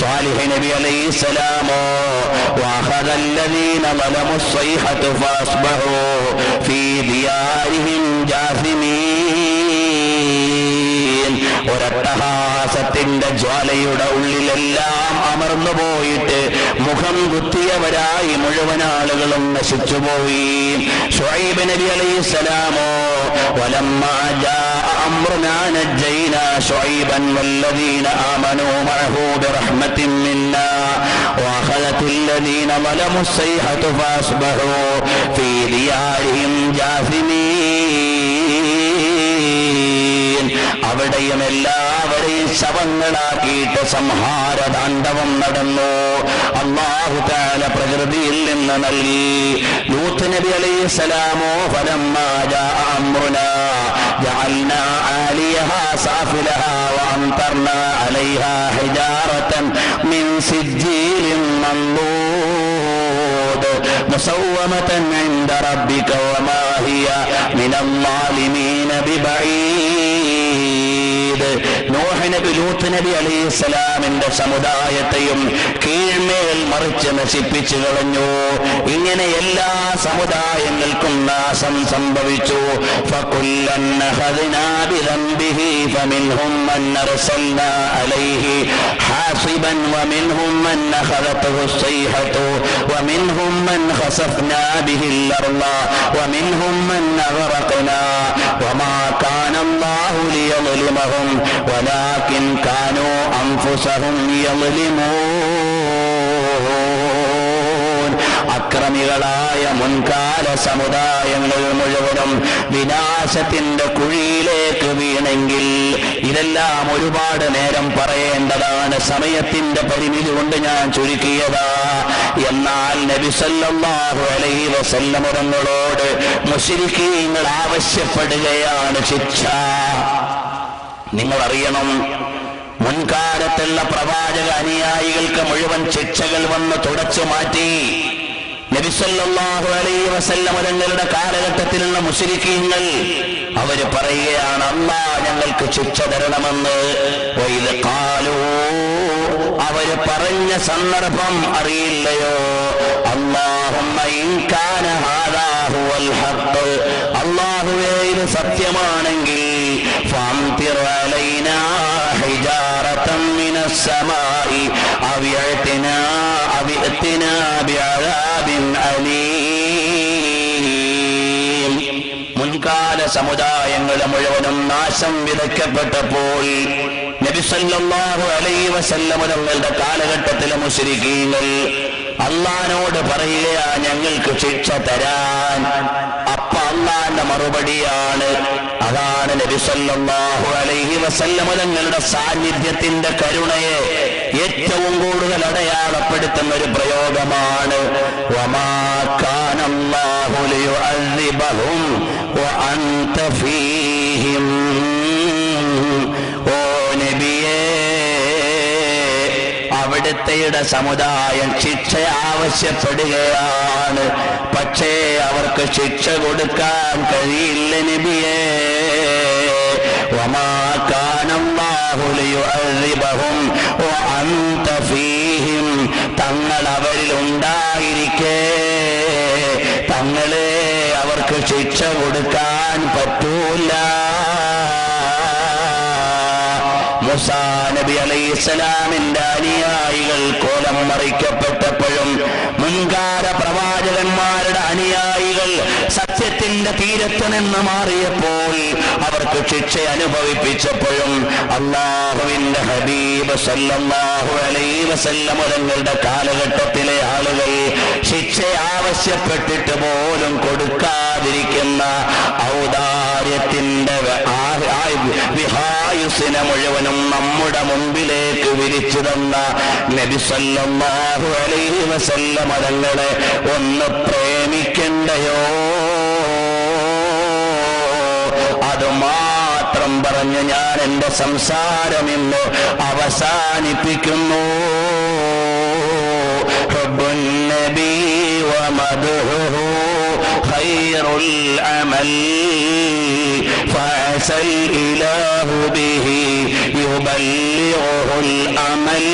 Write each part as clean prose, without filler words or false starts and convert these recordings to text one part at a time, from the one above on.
صالح നബി അലൈഹിസ്സലാമോ وأخذ الذين ظلموا الصيحة فأصبحوا في ديارهم جاثمين. ഒരട്ടഹാസത്തിന്റെ ജ്വാലയുടെ ഉള്ളിലെല്ലാം അമർന്നു പോയിട്ട് മുഖം കുത്തിയവരായി മുഴുവൻ ആളുകളും നശിച്ചുപോയി. ശുഐബ് നബി അലൈഹിസ്സലാമോ വലമ്മാ ജാഅ അംറുനാ നജ്ജയ്നാ ശുഐബൻ വല്ലദീന ആമനൂ മഅഹു ബിറഹ്മത്തിൻ മിന്നാ വഅഖദത്തിൽ ലദീന ളലമു الصيحة فأصبحوا في ديارهم جاثمين. അവിടെയും എല്ലാവരെയും ശവങ്ങളാക്കിയിട്ട് സംഹാര താണ്ഡവം നടന്നു. അല്ലാഹു തആല പ്രകൃതിയിൽ നിന്ന് നൽകി. ലൂത്ത് നബി അലൈഹിസ്സലാമോ ഫലമ്മാ ജാഅ അംറുനാ ജഅൽനാ ആലിയഹാ സാഫിലഹാ വഅംതർനാ അലൈഹാ ഹിജാറതൻ മിൻ സിജ്ജീലിൻ മൻദൂദ് മുസവ്വമതൻ ഇൻദ റബ്ബിക വമാ ഹിയ മിനൽ ളാലിമീന ബിബഈദ്. നൂഹ് നബി ലൂത്ത് നബി അലൈഹിസ്സലാമിന്റെ സമുദായത്തെയും കീഴ്മേൽ മറിച്ച് നശിപ്പിച്ചു കളഞ്ഞു. ഇങ്ങനെ എല്ലാ സമുദായങ്ങൾക്കും നാശം സംഭവിച്ചു. ഫകുല്ലൻ അഖദ്നാ ബിദംബിഹി ഫമിൻഹും മൻ അർസൽനാ അലൈഹി ഹാസിബൻ വമിൻഹും മൻ അഖദതുഹു الصيحة ومنهم من خسفنا به الأرض ومنهم من أغرقنا وما كان الله ليظلمهم ولكن كانوا أنفسهم يظلمون. അക്രമികളായ മുൻകാല സമുദായങ്ങൾ മുഴുവനും വിനാശത്തിന്റെ കുഴിയിലേക്ക് വീണെങ്കിൽ ഇതെല്ലാം ഒരുപാട് നേരം പറയേണ്ടതാണ്. സമയത്തിന്റെ പരിമിതി കൊണ്ട് ഞാൻ ചുരുക്കിയതാ. എന്നാൽ നബി സല്ലല്ലാഹു അലൈഹി വസല്ലം തങ്ങളോട് മുശ്രിക്കീങ്ങൾ ആവശ്യപ്പെടുകയാണ് ശിക്ഷ. നിങ്ങൾ അറിയണം, മുൻകാലത്തുള്ള പ്രവാചക അനുയായികൾക്ക് മുഴുവൻ ശിക്ഷകൾ വന്ന് തുടച്ചു മാറ്റി. നബി സല്ലല്ലാഹു അലൈഹി വസല്ലം തങ്ങളുടെ കാലഘട്ടത്തിലുള്ള മുശ്രിക്കീങ്ങൾ അവര് പറയുകയാണ്, അല്ലാഹ് ഞങ്ങൾക്ക് ശിക്ഷ തരണമെന്ന്. വഇദ് ഖാലൂ, അവര് പറഞ്ഞ സന്ദർഭം അറിയില്ലയോ? അല്ലാഹുമ്മ ഇൻ കാന ഹാദാ ഹുവൽ ഹഖ്, അല്ലാഹുവേ ഇത് സത്യമാണെങ്കിൽ ഫഅംതിർ അലൈനാ ഹിജാറതൻ മിനസ് സമാഇ അവ യഅതിനാ ബിഅദാബിൻ അലീം. മുൻകാല സമുദായങ്ങൾ മുഴുവനും നാശം വിതയ്ക്കപ്പെട്ടപ്പോൾ നബി സല്ലല്ലാഹു അലൈഹി വസല്ലം തങ്ങളുടെ കാലഘട്ടത്തിലെ മുശ്രിക്കീങ്ങൾ അല്ലാഹുവോട് പറയുകയാ ഞങ്ങൾക്ക് ശിക്ഷ തരാൻ. അപ്പ അല്ലാഹുവിന്റെ മറുപടിയാണ്, അതാണ് നബി സല്ലല്ലാഹു അലൈഹി വസല്ലം തങ്ങളുടെ സാന്നിധ്യത്തിന്റെ കരുണയെ ഏറ്റവും കൂടുതൽ അടയാളപ്പെടുത്തുന്ന ഒരു പ്രയോഗമാണ്. വമാ കാന അല്ലാഹു ലിയുഅദ്ദിബഹും വഅൻത ഫീഹിം. ഓ നബിയേ, അവിടുത്തെയുടെ സമുദായം ശിക്ഷ ആവശ്യപ്പെടുകയാണ്. പക്ഷേ അവർക്ക് ശിക്ഷ കൊടുക്കാൻ കഴിയില്ല നബിയേ. വമാ കാന അല്ലാഹു ലിയുഅദ്ദിബഹും വഅൻത ഫീഹിം. തങ്ങൾ അവരിൽ ഉണ്ടായിരിക്കെ തങ്ങളെ അവർക്ക് ശിക്ഷ കൊടുക്കാൻ പറ്റൂല. മൂസാ നബി അലൈഹിസ്സലാമിന്റെ അനുയായികൾ കോലം മറിക്കപ്പെട്ടപ്പോഴും മുൻകാല പ്രവാചകന്മാരുടെ അനുയായികൾ സത്യത്തിന്റെ തീരത്ത് നിന്ന് മാറിയപ്പോൾ അവർക്ക് ശിക്ഷ അനുഭവിപ്പിച്ചപ്പോഴും അല്ലാഹുവിന്റെ ഹബീബ് സല്ലല്ലാഹു അലൈഹി വസല്ലം തങ്ങളുടെ കാലഘട്ടത്തിലെ ആളുകൾ ശിക്ഷ ആവശ്യപ്പെട്ടിട്ട് പോലും കൊടുക്കാതിരിക്കുന്ന ഔദാര്യത്തിന്റെ വിഹായുസിനെ മുഴുവനും നമ്മുടെ മുമ്പിലേക്ക് വിരിച്ചു തന്ന നബി സല്ലല്ലാഹു അലൈഹി വസല്ലം തങ്ങളെ ഒന്ന് പ്രേമിക്കണ്ടയോ? അത് മാത്രം പറഞ്ഞ് ഞാൻ എന്റെ സംസാരം ഇന്ന് അവസാനിപ്പിക്കുന്നു. ഹുബ്ബുൻ നബി വമദ്ഹുഹു ഖൈറുൽ അമൽ ഫഅസൽ ഇലാഹു ബിഹി യുബല്ലിഗുൽ അമൽ.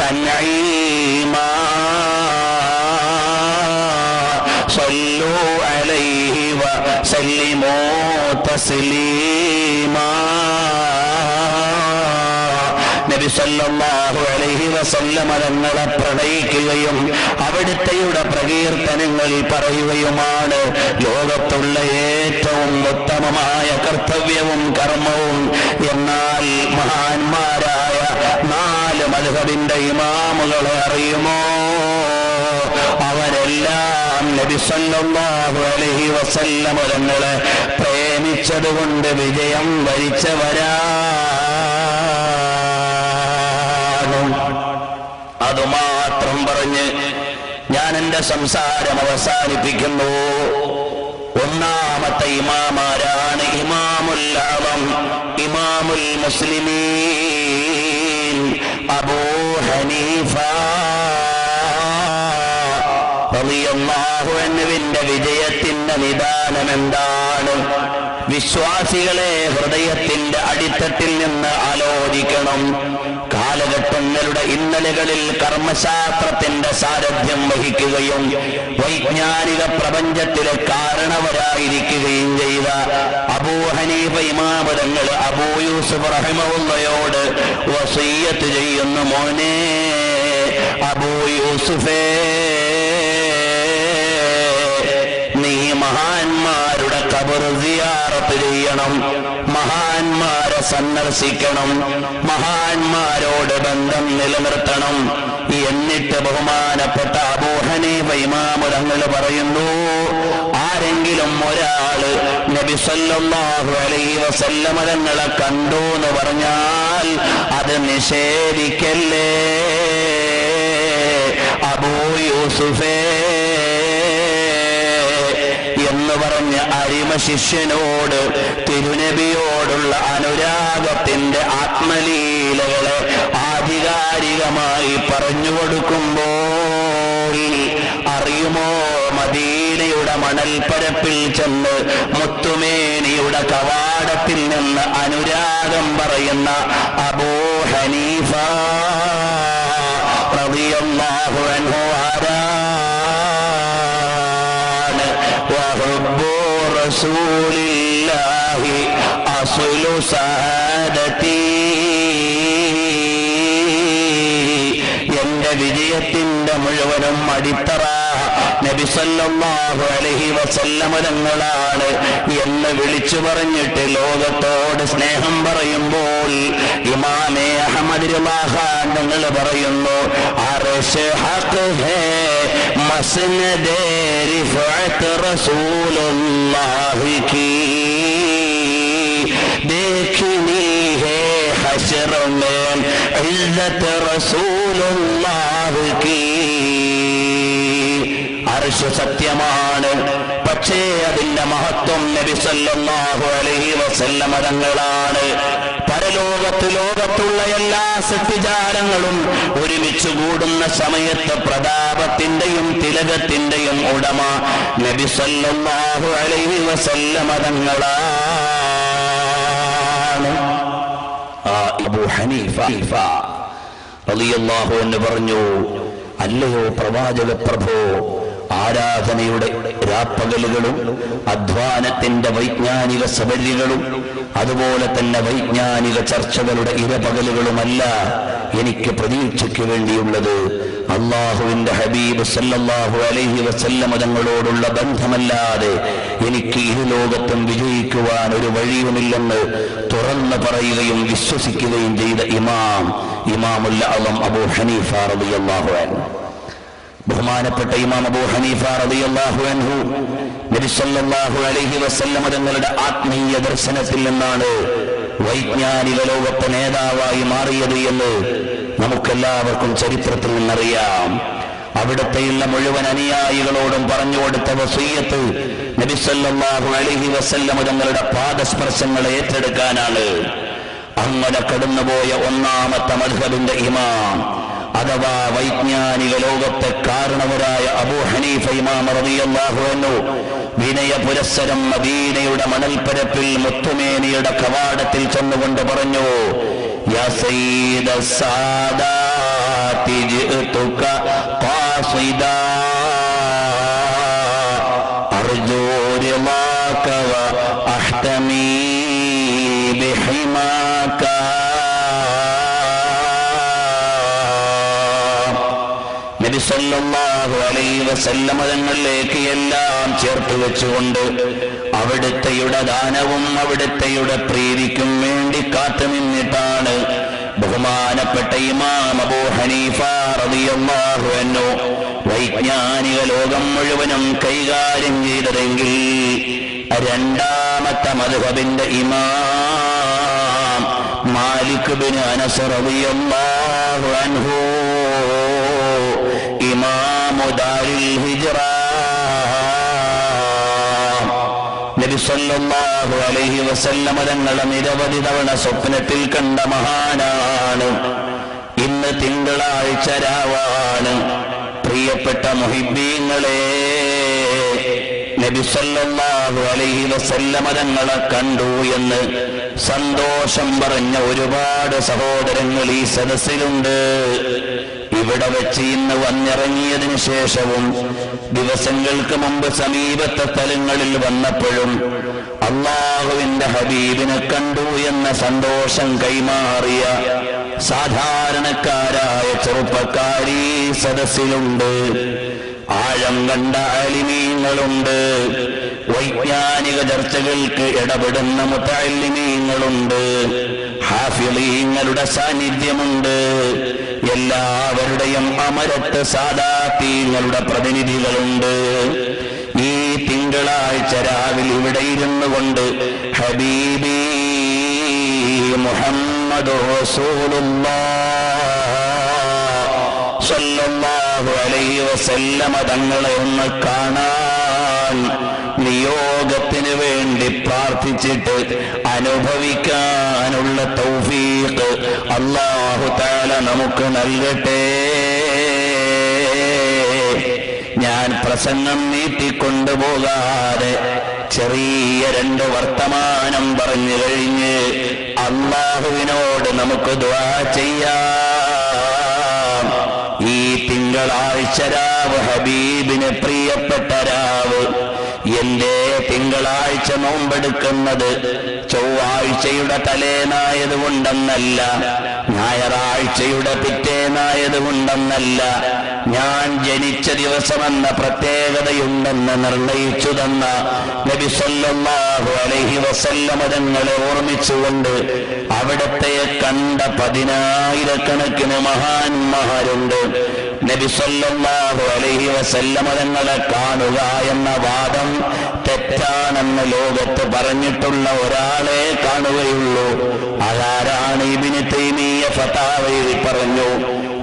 തൻഈമാ സല്ലൂ അലൈഹി വസല്ലിമൂ തസ്ലീമാ. നബി സല്ലല്ലാഹു അലൈഹി വസല്ലമ തങ്ങളെ പ്രണയിക്കുകയും അവിടുത്തെയുടെ പ്രകീർത്തനങ്ങൾ പറയുകയുമാണ് ലോകത്തുള്ള ഏറ്റവും ഉത്തമമായ കർത്തവ്യവും കർമ്മവും. എന്നാൽ മഹാന്മാരായ 4 മദ്ഹബിന്റെ ഇമാമുകളെ അറിയുമോ? അവരെല്ലാം നബി സല്ലല്ലാഹു അലൈഹി വസല്ലമ തങ്ങളെ പ്രേമിച്ചതുകൊണ്ട് വിജയം വരിച്ചവരാണ്. അതുമാത്രം പറഞ്ഞ് ഞാൻ എന്റെ സംസാരം അവസാനിപ്പിക്കുന്നു. ഒന്നാമത്തെ ഇമാമാരാണ് ഇമാമുൽ അഅ്ളം, ഇമാമുൽ മുസ്ലിമീൻ അബൂ ഹനീഫ റളിയല്ലാഹു അൻഹുവിന്റെ വിജയത്തിന്റെ നിദാനം എന്താണ്? വിശ്വാസികളെ ഹൃദയത്തിന്റെ അടിത്തട്ടിൽ നിന്ന് ആലോചിക്കണം. കാലഘട്ടങ്ങളുടെ ഇന്നലകളിൽ കർമ്മശാസ്ത്രത്തിന്റെ സാരഥ്യം വഹിക്കുകയും വൈജ്ഞാനിക പ്രപഞ്ചത്തിലെ കാരണവരായിരിക്കുകയും ചെയ്ത അബൂ ഹനീഫ ഇമാം തങ്ങൾ അബൂ യൂസുഫ് റഹിമഹുള്ളയോട് വസിയ്യത്ത് ചെയ്യുന്നു, മോനെ അബൂ യൂസുഫേ, നീ മഹാന്മാരുടെ ഖബർ സിയാറത്ത് ചെയ്യണം, മഹാന്മാരെ സന്ദർശിക്കണം, മഹാന്മാരോട് ബന്ധം നിലനിർത്തണം. എന്നിട്ട് ബഹുമാനപ്പെട്ട അബൂ ഹനീഫ ഇമാം തങ്ങൾ പറയുന്നു, ആരെങ്കിലും ഒരാള് നബി സല്ലല്ലാഹു അലൈഹി വസല്ലമ തങ്ങളെ കണ്ടു എന്ന് പറഞ്ഞാൽ അത് നിഷേധിക്കല്ലേ അബൂ യൂസുഫേ എന്ന് പറഞ്ഞ് അരിമ ശിഷ്യനോട് തിരുനബിയോടുള്ള അനുരാഗത്തിന്റെ ആത്മലീലകളെ ആധികാരികമായി പറഞ്ഞു കൊടുക്കുമ്പോൾ അറിയുമോ, മദീനയുടെ മണൽപ്പരപ്പിൽ ചെന്ന് മുത്തുമേനിയുടെ കവാടത്തിൽ നിന്ന് അനുരാഗം പറയുന്ന അബൂ ഹനീഫ റളിയല്ലാഹു അൻഹു ആരാണ്? വഹുബ്ബു റസൂലില്ലാഹി അസ്ലു സഅദതി. എന്റെ വിജയത്തിന്റെ മുഴുവനും അടിത്തറ നബി സല്ലല്ലാഹു അലൈഹി വസല്ലമ തങ്ങളാണ് എന്ന് വിളിച്ചു പറഞ്ഞിട്ട് ലോകത്തോട് സ്നേഹം പറയുമ്പോൾ ഇമാമേ അഹ്മദ് റിളാ ഖാൻ തങ്ങൾ പറയുന്നു, അർശ് ഹഖ് ഹേ മസ്നദേ റിഫഅത്ത് റസൂലുള്ളാഹി കി देखनी है हश्र में इज्जत रसूलुल्लाह की. അർശ് സത്യമാണ്, പക്ഷേ അതിന്റെ മഹത്വം നബി സല്ലല്ലാഹു അലൈഹി വസല്ലമ തങ്ങളാണ്. ലോകത്തുള്ള എല്ലാ സൃഷ്ടിജാലങ്ങളും ഒരുമിച്ച് കൂടുന്ന സമയത്ത് പ്രതാപത്തിന്റെയും തിലകത്തിന്റെയും ഉടമ നബി സല്ലല്ലാഹു അലൈഹി വസല്ലമ തങ്ങളാണ്. അബൂ ഹനീഫ റളിയല്ലാഹു അൻഹു പറഞ്ഞു, അല്ലയോ പ്രവാചക പ്രഭോ, ആരാധനയുടെ രാപ്പകലുകളും അധ്വാനത്തിന്റെ വൈജ്ഞാനിക സബരികളും അതുപോലെ തന്നെ വൈജ്ഞാനിക ചർച്ചകളുടെ ഇരപകലുകളുമല്ല എനിക്ക് പ്രതീക്ഷയ്ക്ക് വേണ്ടിയുള്ളത്. അള്ളാഹുവിന്റെ ഹബീബ് സല്ലല്ലാഹു അലൈഹി വസല്ലമ തങ്ങളോടുള്ള ബന്ധമല്ലാതെ എനിക്ക് ഇരുലോകത്തും വിജയിക്കുവാൻ ഒരു വഴിയുമില്ലെന്ന് തുറന്നു പറയുകയും വിശ്വസിക്കുകയും ചെയ്ത ഇമാമുൽ അഅ്ളം അബൂ ഹനീഫ റളിയല്ലാഹു അൻഹു. ബഹുമാനപ്പെട്ട ഇമാം അബൂ ഹനീഫ റളിയല്ലാഹു അൻഹു നബി സല്ലല്ലാഹു അലൈഹി വസല്ലമ തങ്ങളുടെ ആത്മീയ ദർശനത്തിൽ നിന്നാണ് വൈജ്ഞാനിക ലോകത്തെ നേതാവായി മാറിയത് എന്ന് നമുക്കെല്ലാവർക്കും ചരിത്രത്തിൽ നിന്നറിയാം. അവിടുത്തെയുള്ള മുഴുവൻ അനുയായികളോടും പറഞ്ഞു കൊടുത്ത വസിയ്യത്ത് നബി സല്ലല്ലാഹു അലൈഹി വസല്ലമ തങ്ങളുടെ പാദസ്പർശങ്ങളെ ഏറ്റെടുക്കാനാണ്. അങ്ങനെ കടന്നുപോയ ഒന്നാമത്തെ മദ്ഹബിന്റെ ഇമാം അഥവാ വൈജ്ഞാനിക ലോകത്തെ കാരണവരായ അബൂ ഹനീഫ ഇമാം റളിയല്ലാഹു അൻഹു വിനയ പുരസ്സരം മദീനയുടെ മണൽപ്പരപ്പിൽ മുത്തുമേനിയുടെ കവാടത്തിൽ ചെന്നുകൊണ്ട് പറഞ്ഞു, യാ സയ്യിദ സാദാത്ത് الصلاة جئتك قاصدا أرجو رضاك وأحتمي بحماك. നബി സല്ലല്ലാഹു അലൈഹി വസല്ലം തങ്ങളിലേക്ക് എല്ലാം ചേർത്ത് വെച്ചുകൊണ്ട് അവിടുത്തെയുടെ ദാനവും അവിടുത്തെയുടെ പ്രീതിക്കും വേണ്ടി കാത്തു നിന്നിട്ടാണ് ബഹുമാനപ്പെട്ട ഇമാം അബൂ ഹനീഫ റളിയല്ലാഹു അൻഹു വൈജ്ഞാനിക ലോകം മുഴുവനും കൈകാര്യം ചെയ്തതെങ്കിൽ രണ്ടാമത്തെ മദ്ഹബിന്റെ ഇമാം മാലിക് ബിൻ അനസ് റളിയല്ലാഹു അൻഹു ഇമാമു ദാരിൽ ഹിജ്റ നബി സല്ലല്ലാഹു അലൈഹി വസല്ലം തങ്ങളെ നിരവധി തവണ സ്വപ്നത്തിൽ കണ്ട മഹാനാണ്. ഇന്ന് തിങ്കളാഴ്ച രാവാണ്. പ്രിയപ്പെട്ട മുഹിബ്ബീങ്ങളെ, നബി സല്ലല്ലാഹു അലൈഹി വസല്ലം തങ്ങളെ കണ്ടു എന്ന് സന്തോഷം പറഞ്ഞ ഒരുപാട് സഹോദരങ്ങൾ ഈ സദസ്സിലുണ്ട്. ഇവിടെ വെച്ച് ഇന്ന് വന്നിറങ്ങിയതിനു ശേഷവും ദിവസങ്ങൾക്ക് മുമ്പ് സമീപത്തെ സ്ഥലങ്ങളിൽ വന്നപ്പോഴും അല്ലാഹുവിന്റെ ഹബീബിനെ കണ്ടു എന്ന സന്തോഷം കൈമാറിയ സാധാരണക്കാരായ ചെറുപ്പക്കാരി സദസ്സിലുണ്ട്. ആഴം കണ്ട ആലിമീങ്ങളുണ്ട്. വൈജ്ഞാനിക ചർച്ചകൾക്ക് ഇടപെടുന്ന മുതഅല്ലിമീങ്ങളുണ്ട്. ഹാഫിളീങ്ങളുടെ സാന്നിധ്യമുണ്ട്. എല്ലാവരുടെയും അമരത്ത് സാദാത്തീങ്ങളുടെ പ്രതിനിധികളുണ്ട്. ഈ തിങ്കളാഴ്ച രാവിലെ ഇവിടെ ഇരുന്നു കൊണ്ട് ഹബീബി മുഹമ്മദുർ റസൂലുള്ളാഹ് സ്വല്ലല്ലാഹു അലൈഹി വസല്ലമ തങ്ങളെ ഒന്ന് കാണാൻ നിയോഗത്തിന് വേണ്ടി പ്രാർത്ഥിച്ചിട്ട് അനുഭവിക്കാനുള്ള തൗഫീഖ് അല്ലാഹു തആല നമുക്ക് നൽകട്ടെ. ഞാൻ പ്രസംഗം നീട്ടിക്കൊണ്ടുപോകാതെ ചെറിയ രണ്ട് വർത്തമാനം പറഞ്ഞു കഴിഞ്ഞ് അല്ലാഹുവിനോട് നമുക്ക് ദുആ ചെയ്യാം. ഈ തിങ്കളാഴ്ച രാവ് ഹബീബിന് പ്രിയപ്പെട്ട രാവ്. എന്റെ തിങ്കളാഴ്ച നോമ്പെടുക്കുന്നത് ചൊവ്വാഴ്ചയുടെ തലേന്നായതുകൊണ്ടെന്നല്ല, ഞായറാഴ്ചയുടെ പിറ്റേന്നായതുകൊണ്ടെന്നല്ല, ഞാൻ ജനിച്ച ദിവസമെന്ന പ്രത്യേകതയുണ്ടെന്ന് നിർണയിച്ചു തന്ന നബി സല്ലല്ലാഹു അലൈഹി വസല്ലം തങ്ങളെ ഓർമ്മിച്ചുകൊണ്ട് അവിടത്തെ കണ്ട 10,000കണക്കിന് മഹാന്മാരുണ്ട്. നബി സല്ലല്ലാഹു അലൈഹി വസല്ലം തങ്ങളെ കാണുക എന്ന വാദം തെറ്റാണെന്ന് ലോകത്ത് പറഞ്ഞിട്ടുള്ള ഒരാളെ കാണുകയുള്ളൂ. അതാരാണ്? ഇബ്നു തൈമിയ്യ ഫതാവയിൽ പറഞ്ഞു.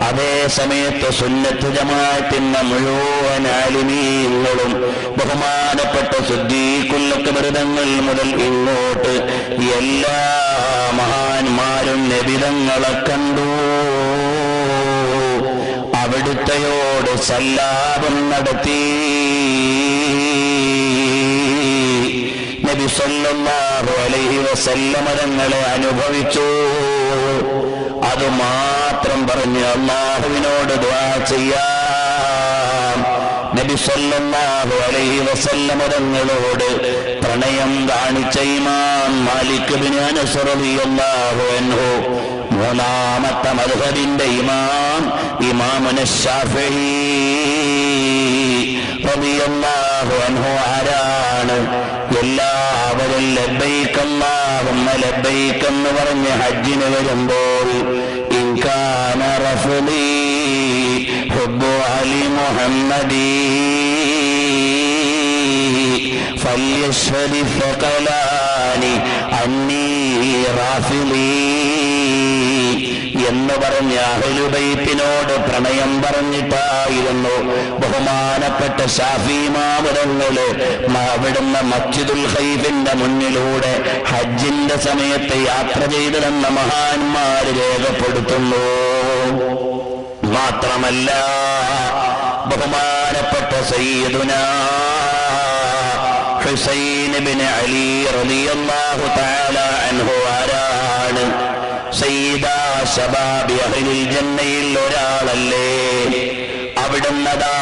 അതേ സമയത്ത് സുന്നത്ത് ജമാഅത്തിന്റെ മുഴുവൻ ആലിമീങ്ങളും ബഹുമാനപ്പെട്ട സിദ്ദീഖുൽ അക്ബർ തങ്ങൾ മുതൽ ഇങ്ങോട്ട് എല്ലാ മഹാന്മാരും നബി തങ്ങളെ കണ്ടു. അവിടുത്തെയോട് സല്ലാപം നടത്തി. നബി സല്ലല്ലാഹു അലൈഹി വസല്ലം തങ്ങളെ അനുഭവിച്ചു. അതുമാത്രം പറഞ്ഞ് അല്ലാഹുവിനോട് ദുആ ചെയ്യാം. നബി സല്ലല്ലാഹു അലൈഹി വസല്ലം തങ്ങളോട് പ്രണയം കാണിച്ച ഇമാം മാലിക് ബിൻ അനസ് റളിയല്ലാഹു അൻഹു, മൂന്നാമത്തെ മദ്ഹബിന്റെ ഇമാം ഇമാമുന ശാഫിഈ റളിയല്ലാഹു അൻഹു ആരാണ്? എല്ലാവരും ലബ്ബൈക അല്ലാഹുമ്മ ലബ്ബൈക എന്ന് പറഞ്ഞ് ഹജ്ജിന് വരുമ്പോൾ ഇൻകാന റഫ്ളി ഹുബ്ബു അലി മുഹമ്മദി ഫല്യശ്ഹദി ഫഖലാനി അന്നീ റാഫിളി എന്ന് പറഞ്ഞ അഹ്ലുബൈത്തിനോട് പ്രണയം പറഞ്ഞിട്ടായിരുന്നു ബഹുമാനപ്പെട്ട ശാഫി ഇമാം തങ്ങള് അവിടുന്ന് മസ്ജിദുൽ ഖൈഫിന്റെ മുന്നിലൂടെ ഹജ്ജിന്റെ സമയത്ത് യാത്ര ചെയ്തിരുന്ന മഹാന്മാര് രേഖപ്പെടുത്തുന്നു. മാത്രമല്ല ബഹുമാനപ്പെട്ട സയ്യിദുനാ ഹുസൈൻ ഇബ്നു അലി റളിയല്ലാഹു തആല അൻഹു ആരാണ്? സയ്യിദ ശബാബി അഹ്ലിൽ ജന്നയിൽ ഒരാളല്ലേ. അവിടുന്നതാ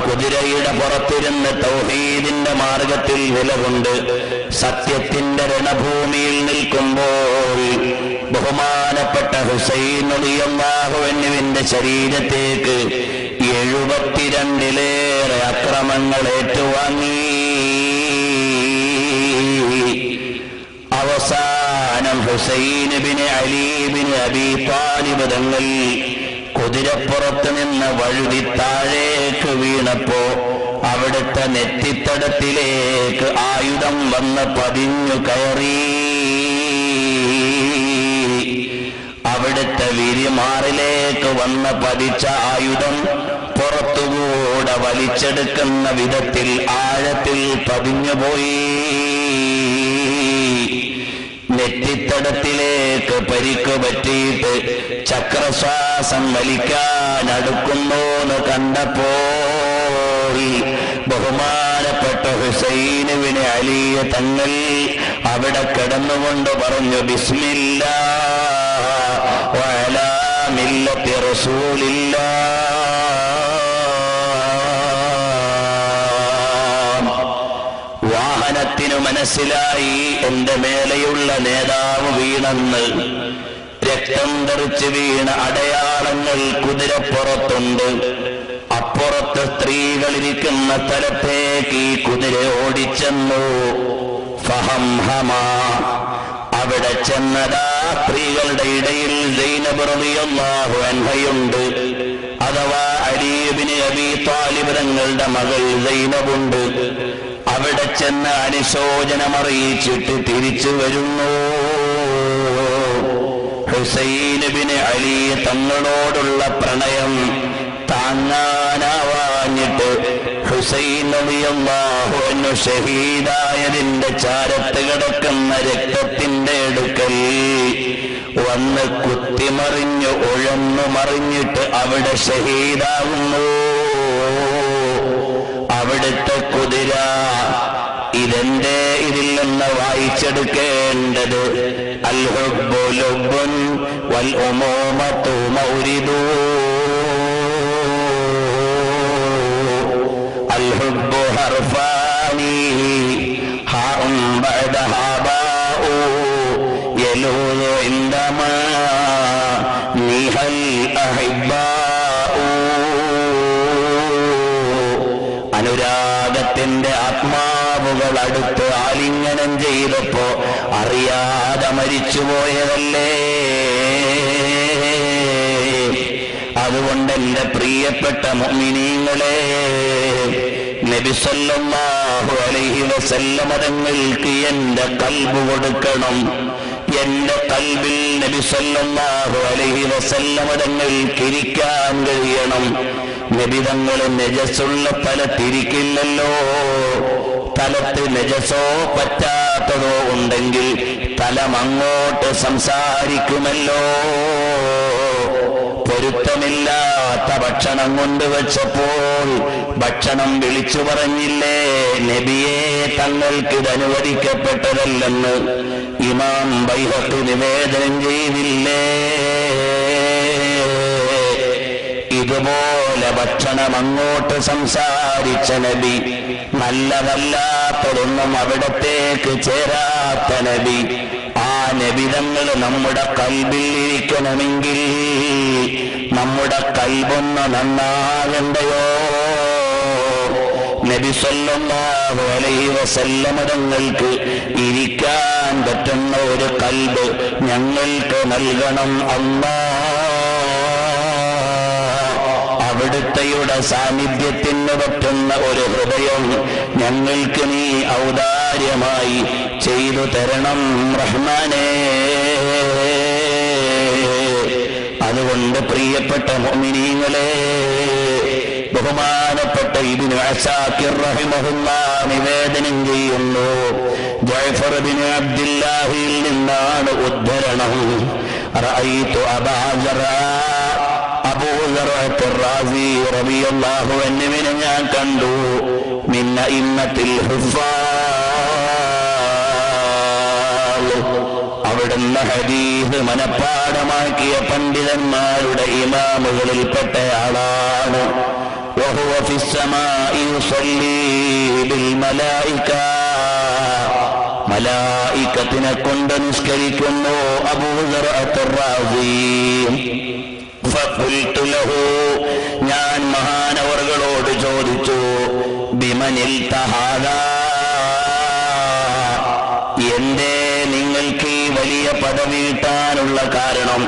കുതിരയുടെ പുറത്തിരുന്ന് തൗഹീദിന്റെ മാർഗത്തിൽ നിലകൊണ്ട് സത്യത്തിന്റെ രണഭൂമിയിൽ നിൽക്കുമ്പോൾ ബഹുമാനപ്പെട്ട ഹുസൈൻ റളിയല്ലാഹു അൻഹുവിന്റെ ശരീരത്തേക്ക് 72 അക്രമങ്ങൾ ഏറ്റുവാങ്ങി. അവസാനം ഹുസൈൻ ഇബ്നു അലി ഇബ്നു അബീ ത്വാലിബ് തങ്ങൾ കുതിരപ്പുറത്ത് നിന്ന് വഴുതി താഴേക്ക് വീണപ്പോ അവിടുത്തെ നെറ്റിത്തടത്തിലേക്ക് ആയുധം വന്ന് പതിഞ്ഞു കയറി. അവിടുത്തെ വിരിമാറിലേക്ക് വന്ന് പതിച്ച ആയുധം പുറത്തുകൂടെ വലിച്ചെടുക്കുന്ന വിധത്തിൽ ആഴത്തിൽ പതിഞ്ഞുപോയി. നെറ്റിത്തടത്തിലേക്ക് പരിക്ക് പറ്റിയിട്ട് ചക്രശ്വാസം വലിക്കാൻ അടുക്കുന്നോന്ന് കണ്ടപ്പോൾ ബഹുമാനപ്പെട്ട ഹുസൈൻ ഇബ്നു അലി തങ്ങൾ അവിടെ കിടന്നുകൊണ്ട് പറഞ്ഞു, ബിസ്മില്ലാഹ് വഅലാ മില്ലത്തി റസൂലില്ലാഹ്. വാഹനത്തിനു മനസ്സിലായി എന്റെ മേലെയുള്ള നേതാവ് വീണെന്ന്. രക്തം തെറിച്ച് വീണ അടയാളങ്ങൾ കുതിരപ്പുറത്തുണ്ട്. അപ്പുറത്ത് സ്ത്രീകളിരിക്കുന്ന സ്ഥലത്തേക്ക് ഈ കുതിര ഓടിച്ചെന്നു. ഫഹംഹമ. അവിടെ ചെന്നതാ സ്ത്രീകളുടെ ഇടയിൽ സൈനബ് റളിയല്ലാഹു അൻഹയുണ്ട്, അഥവാ അലി ഇബ്നു അബീ ത്വാലിബ് തങ്ങളുടെ മകൾ സൈനബുണ്ട്. അവിടെ ചെന്ന് അനുശോചനമറിയിച്ചിട്ട് തിരിച്ചു വരുന്നു. ഹുസൈൻ ഇബ്നു അലി തങ്ങളോടുള്ള പ്രണയം താങ്ങാനാവാഞ്ഞിട്ട് ഹുസൈൻ റളിയല്ലാഹു അൻഹു ഷഹീദായതിന്റെ ചാരത്ത് കിടക്കുന്ന രക്തത്തിന്റെ അടുക്കൽ വന്ന് കുത്തിമറിഞ്ഞു ഉഴന്നു മറിഞ്ഞിട്ട് അവിടെ ഷഹീദാവുന്നു. അവിടുത്തെ കുതിര ഇതെന്റെ ഇതിൽ നിന്ന് വായിച്ചെടുക്കേണ്ടത് അൽ ഹുബ്ബു ലുബ്ബുൻ വൽ ഉമൂമത്തു മൗരിദു. അൽ ഹുബ്ബു ഹർഫാനി ഹാഉം ബഅദഹാ ബാഉ യലൂദു ഇൻദമാ നിഹൽ അഹിബ്ബാഉ. അനുരാഗത്തിന്റെ ആത്മാവുകൾ അടുത്ത് ആലിംഗനം ചെയ്തപ്പോ അറിയാതെ മരിച്ചുപോയതല്ലേ. അതുകൊണ്ട് എന്റെ പ്രിയപ്പെട്ട മുഅ്മിനീങ്ങളെ, നബി സല്ലല്ലാഹു അലൈഹി വസല്ലമ തങ്ങൾക്ക് എന്റെ കൽബ് കൊടുക്കണം. എന്റെ കൽബിൽ നബി സല്ലല്ലാഹു അലൈഹി വസല്ലമ തങ്ങൾക്ക് ഇരിക്കാൻ കഴിയണം. നബി തങ്ങൾ നജസുള്ള തലത്തിരിക്കില്ലല്ലോ. തലത്ത് നജസോ പറ്റാത്തതോ ഉണ്ടെങ്കിൽ തലമങ്ങോട്ട് സംസാരിക്കുമല്ലോ. പൊരുത്തമില്ലാത്ത ഭക്ഷണം കൊണ്ടുവച്ചപ്പോൾ ഭക്ഷണം വിളിച്ചു പറഞ്ഞില്ലേ, നബിയെ തങ്ങൾക്കിത് അനുവദിക്കപ്പെട്ടതല്ലെന്ന് ഇമാം ബൈഹഖി നിവേദനം ചെയ്തില്ലേ. ഇതുപോലെ ഭക്ഷണം അങ്ങോട്ട് സംസാരിച്ച നബി, നല്ലതല്ലാത്തതൊന്നും അവിടത്തേക്ക് ചേരാത്ത നബി, ആ നബിതങ്ങൾ നമ്മുടെ കൽബിൽ ഇരിക്കണമെങ്കിൽ നമ്മുടെ കൽബൊന്ന് നന്നാകണ്ടയോ? നബി സല്ലല്ലാഹു അലൈഹി വസല്ലമ തങ്ങൾക്ക് ഇരിക്കാൻ പറ്റുന്ന ഒരു കൽബ് ഞങ്ങൾക്ക് നൽകണം അല്ലാഹ്. അവിടുത്തെയുടെ സാന്നിധ്യത്തിന് പറ്റുന്ന ഒരു ഹൃദയം ഞങ്ങൾക്ക് നീ ഔദാര്യമായി ചെയ്തു തരണം റഹ്മാനേ. അതുകൊണ്ട് പ്രിയപ്പെട്ട മുഅ്മിനീങ്ങളെ, ബഹുമാനപ്പെട്ട ഇബ്നു അസാകിർ റഹിമഹുല്ലാഹ് നിവേദനം ചെയ്യുന്നു, ജഅഫർ ഇബ്നു അബ്ദുല്ലാഹിൽ നിന്നാണ് ഉദ്ധരണം. റഅയ്തു അബൂ ദർഅത്ത് റാസി റളിയല്ലാഹു അൻഹുവിനെ ഞാൻ കണ്ടു. മിൻ അഇമ്മത്തിൽ ഹുഫാദ്, അവിടെ ഇവിടുന്ന് ഹദീസ് മനപ്പാഠമാക്കിയ പണ്ഡിതന്മാരുടെ ഇമാമുകളിൽപ്പെട്ടയാളാണ്. വഹുവ ഫിസ്സമാഇ യുസല്ലി ബിൽ മലായിക, മലായികത്തിനെ കൊണ്ട് നിസ്കരിക്കുന്നു. അബൂ ദർഅത്തുർ റാസി. ഫഖുൽതു ലഹു, ഞാൻ മഹാനവർകളോട് ചോദിച്ചു, ബിമനിൽ തഹാദാ, എന്തേ നിങ്ങൾക്ക് ഈ വലിയ പദവി കിട്ടാനുള്ള കാരണം?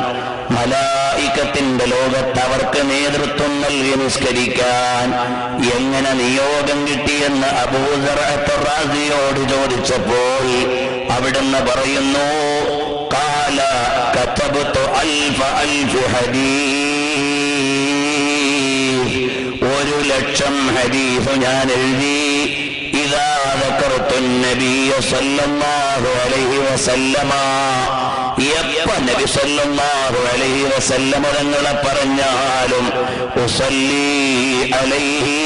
മലായികത്തിന്റെ ലോകത്ത് അവർക്ക് നേതൃത്വം നൽകി നിസ്കരിക്കാൻ എങ്ങനെ നിയോഗം കിട്ടിയെന്ന് അബൂ ദർഅത്തുർ റാസിയോട് ചോദിച്ചപ്പോൾ അവിടുന്ന് പറയുന്നു, ഖാല കതബ്തു അൽഫ ഹദീസ്, 1,00,000 ഹദീസ് ഞാൻ എഴുതി. ഇദാ ദകർതു നബിയ സല്ലല്ലാഹു അലൈഹി വസല്ലമ, എപ്പ നബി സല്ലല്ലാഹു അലൈഹി വസല്ലമ തങ്ങളെ പറഞ്ഞാലും ഉസല്ലി അലൈഹി,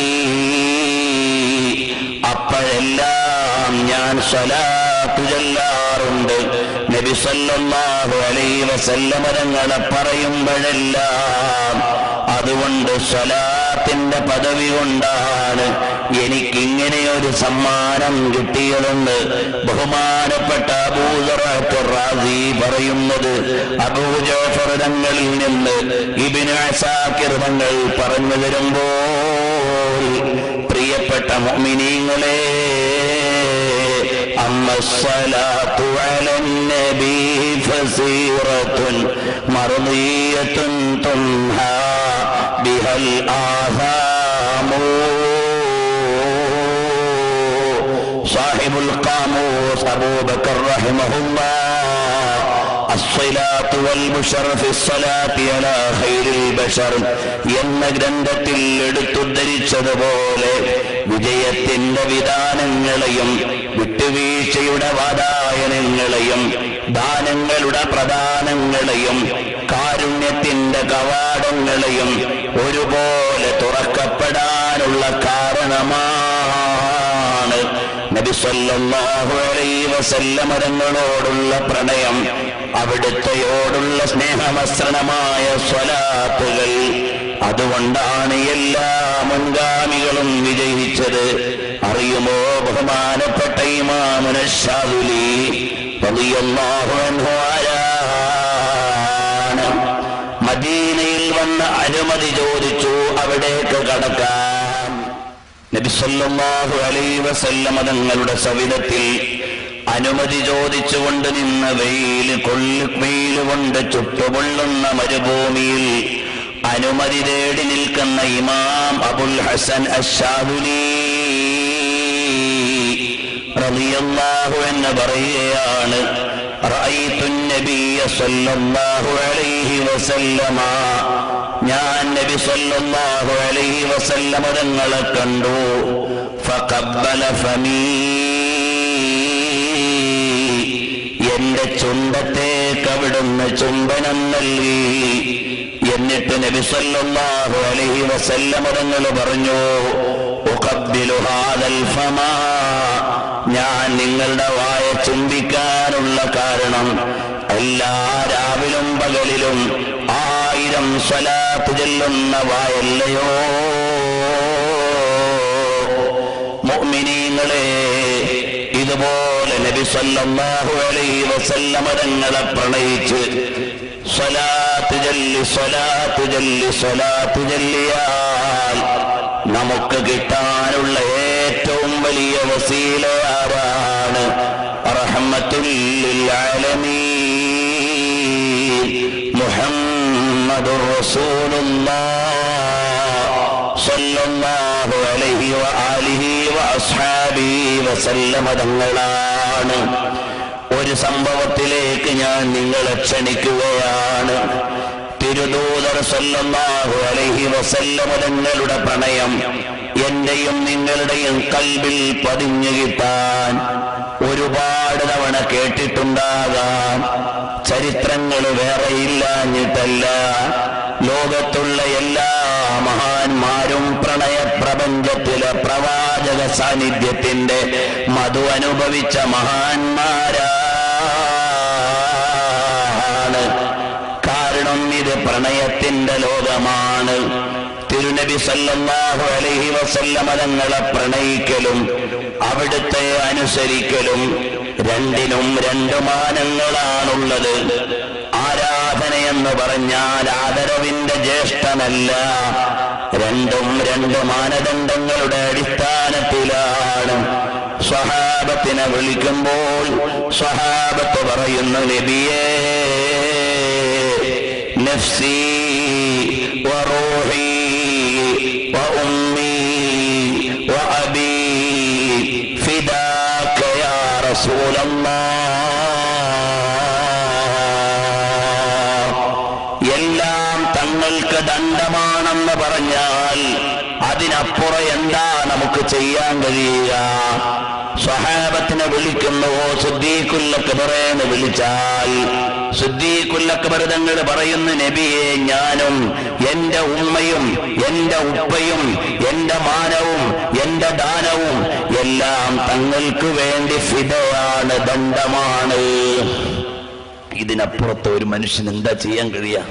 അപ്പോഴെല്ലാം ഞാൻ സ്വലാത്ത് ചൊല്ലാറുണ്ട്. നബി സല്ലല്ലാഹു അലൈഹി വസല്ലമ തങ്ങളെ പറയുമ്പോഴെല്ലാം. അതുകൊണ്ട് സ്വലാത്തിന്റെ പദവി കൊണ്ടാണ് എനിക്കിങ്ങനെയൊരു സമ്മാനം കിട്ടിയതെന്ന് ബഹുമാനപ്പെട്ട അബൂ ദർഅത്തുർ റാസി പറയുന്നത് അബൂ ജഅഫർ തങ്ങളിൽ നിന്ന് ഇബ്നു അസാകിർ തങ്ങൾ പറഞ്ഞു തരുമ്പോൾ, പ്രിയപ്പെട്ട മുഅ്മിനീങ്ങളെ, അമ്മസ്സലാത്തു അലൻ നബി ഫസീറത്തുൻ മർദിയത്തുൻ തുൻഹാ ബിഹൽ ആസാമു. സാഹിബുൽ ഖാമൂസ് അബൂബക്കർ റഹിമഹുല്ലാഹ് അസ്സലാത്തു വൽ ബുശർ ഫിസ്സലാത്തി അലാ ഖൈറിൽ ബശർ എന്ന ഗ്രന്ഥത്തിൽ എടുത്തുദ്ധരിച്ചതുപോലെ വിജയത്തിന്റെ വിധാനങ്ങളെയും വിട്ടുവീഴ്ചയുടെ വാതായനങ്ങളെയും ദാനങ്ങളുടെ പ്രദാനങ്ങളെയും കാരുണ്യത്തിന്റെ കവാടങ്ങളെയും ഒരുപോലെ തുറക്കപ്പെടാനുള്ള കാരണമാണ് നബി സല്ലല്ലാഹു അലൈഹി വസല്ലമ തങ്ങളോടുള്ള പ്രണയം, അവിടുത്തെയോടുള്ള സ്നേഹമസൃണമായ സ്വലാത്തുകൾ. അതുകൊണ്ടാണ് എല്ലാ മുൻഗാമികളും വിജയിച്ചത്. അറിയുമോ, ബഹുമാനപ്പെട്ട ഇമാമുന ശാദുലി റളിയല്ലാഹു അൻഹു ആരാണ്? മദീനയിൽ വന്ന് അനുമതി ചോദിച്ചു അവിടേക്ക് കടക്കാൻ. നബി സല്ലല്ലാഹു അലൈഹി വസല്ലമ തങ്ങളുടെ സവിധത്തിൽ അനുമതി ചോദിച്ചുകൊണ്ട് നിന്ന വെയിൽ കൊണ്ട് ചുട്ടുപൊള്ളുന്ന മരുഭൂമിയിൽ അനുമതി തേടി നിൽക്കുന്ന ഇമാം അബുൽ ഹസൻ അശ്ശാദുലി റളിയല്ലാഹു അൻഹു പറയുകയാണ്, റഅയ്തു നബിയ സല്ലല്ലാഹു അലൈഹി വസല്ലമ, ഞാൻ നബി സല്ലല്ലാഹു അലൈഹി വസല്ലമ തങ്ങളെ കണ്ടു. ഫഖബ്ബല ഫമീ, എന്റെ ചുണ്ടത്തേക്ക് അവിടുന്ന് ചുംബനം നൽകി. എന്നിട്ട് നബി സല്ലല്ലാഹു അലൈഹി വസല്ലമ തങ്ങൾ പറഞ്ഞു, ഉഖബ്ബിലു ഹാദൽ ഫമാ, ഞാൻ നിങ്ങളുടെ വായ ചുംബിക്കാനുള്ള കാരണം എല്ലാ രാവിലും പകലിലും 1000 സ്വലാത്ത് ചൊല്ലുന്ന വായല്ലയോ? മുഅ്മിനീങ്ങളെ, ഇതുപോലെ നബി സല്ലല്ലാഹു അലൈഹി വസല്ലമ തങ്ങളെ പ്രണയിച്ച് സ്വലാത്ത് ചൊല്ലി സ്വലാത്ത് ചൊല്ലി സ്വലാത്ത് ചൊല്ലിയാൽ നമുക്ക് കിട്ടാനുള്ള ഏറ്റവും വലിയ വസീല ആരാണ്? റഹ്മത്തുൽ ലിൽ ആലമീൻ മുഹമ്മദുർ റസൂലുള്ളാഹ് സ്വല്ലല്ലാഹു അലൈഹി വആലിഹി വഅസ്ഹാബിഹി വസല്ലമ തങ്ങളാണ്. ഒരു സംഭവത്തിലേക്ക് ഞാൻ നിങ്ങളെ ക്ഷണിക്കുകയാണ്. തിരുദൂതർ സല്ലല്ലാഹു അലൈഹി വസല്ലമ തങ്ങളുടെ പ്രണയം എന്റെയും നിങ്ങളുടെയും കൽബിൽ പതിഞ്ഞു കിട്ടാൻ ഒരുപാട് തവണ കേട്ടിട്ടുണ്ടാകാം. ചരിത്രങ്ങൾ വേറെയില്ലാഞ്ഞിട്ടല്ല, ലോകത്തുള്ള എല്ലാ മഹാന്മാരും പ്രണയപ്രപഞ്ചത്തിലെ പ്രവാചക സാന്നിധ്യത്തിന്റെ മധു അനുഭവിച്ച മഹാന്മാരാണ്. ഇത് പ്രണയത്തിന്റെ ലോകമാണ്. തിരുനബി സല്ലല്ലാഹു അലൈഹി വസല്ലമ തങ്ങളെ പ്രണയിക്കലും അവിടുത്തെ അനുസരിക്കലും രണ്ടിനും രണ്ട് മാനങ്ങളാണുള്ളത്. ആരാധനയെന്ന് പറഞ്ഞാൽ ആദരവിന്റെ ജ്യേഷ്ഠനല്ല, രണ്ടും രണ്ട് മാനദണ്ഡങ്ങളുടെ അടിസ്ഥാനത്തിലാണ്. സ്വഹാബത്തിനെ വിളിക്കുമ്പോൾ സ്വഹാബത്ത് പറയുന്നു, നബിയേ നഫ്സി വറൂഹി വഉമ്മി വഅബീ ഫിദാക യാ റസൂലല്ലാഹ്. എല്ലാം തങ്ങൾക്ക് ദണ്ഡമാണെന്ന് പറഞ്ഞാൽ അതിനപ്പുറം എന്താ നമുക്ക് ചെയ്യാൻ കഴിയുക? സ്വഹാബത്തിനെ വിളിക്കുന്നുവോ സിദ്ദീഖുൽ അക്ബറേന്ന് വിളിച്ചാൽ സിദ്ദീഖുൽ അക്ബർ തങ്ങൾ പറയുന്നു, നബിയെ ഞാനും എന്റെ ഉമ്മയും എന്റെ ഉപ്പയും എന്റെ മാനവും എന്റെ ദാനവും എല്ലാം തങ്ങൾക്ക് വേണ്ടി ഫിദയാണ്, ദണ്ഡമാണ്. ഇതിനപ്പുറത്ത് ഒരു മനുഷ്യൻ എന്താ ചെയ്യാൻ കഴിയാ?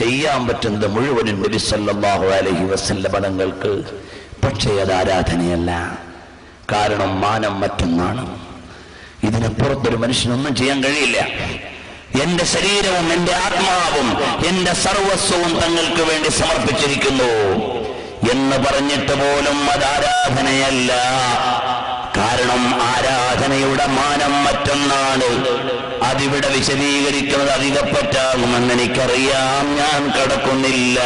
ചെയ്യാൻ പറ്റുന്നത് മുഴുവനും നബി സല്ലല്ലാഹു അലൈഹി വസല്ലം തങ്ങൾക്ക്. പക്ഷേ അത് ആരാധനയല്ല, കാരണം മാനം മറ്റൊന്നാണ്. ഇതിനപ്പുറത്തൊരു മനുഷ്യനൊന്നും ചെയ്യാൻ കഴിയില്ല. എന്റെ ശരീരവും എന്റെ ആത്മാവും എന്റെ സർവസ്വവും തങ്ങൾക്ക് വേണ്ടി സമർപ്പിച്ചിരിക്കുന്നു എന്ന് പറഞ്ഞിട്ട് പോലും അത് ആരാധനയല്ല. കാരണം ആരാധനയുടെ മാനം മറ്റൊന്നാണ്. അതിവിടെ വിശദീകരിക്കുന്നത് അധികപ്പറ്റാകുമെന്ന് എനിക്കറിയാം, ഞാൻ കടക്കുന്നില്ല.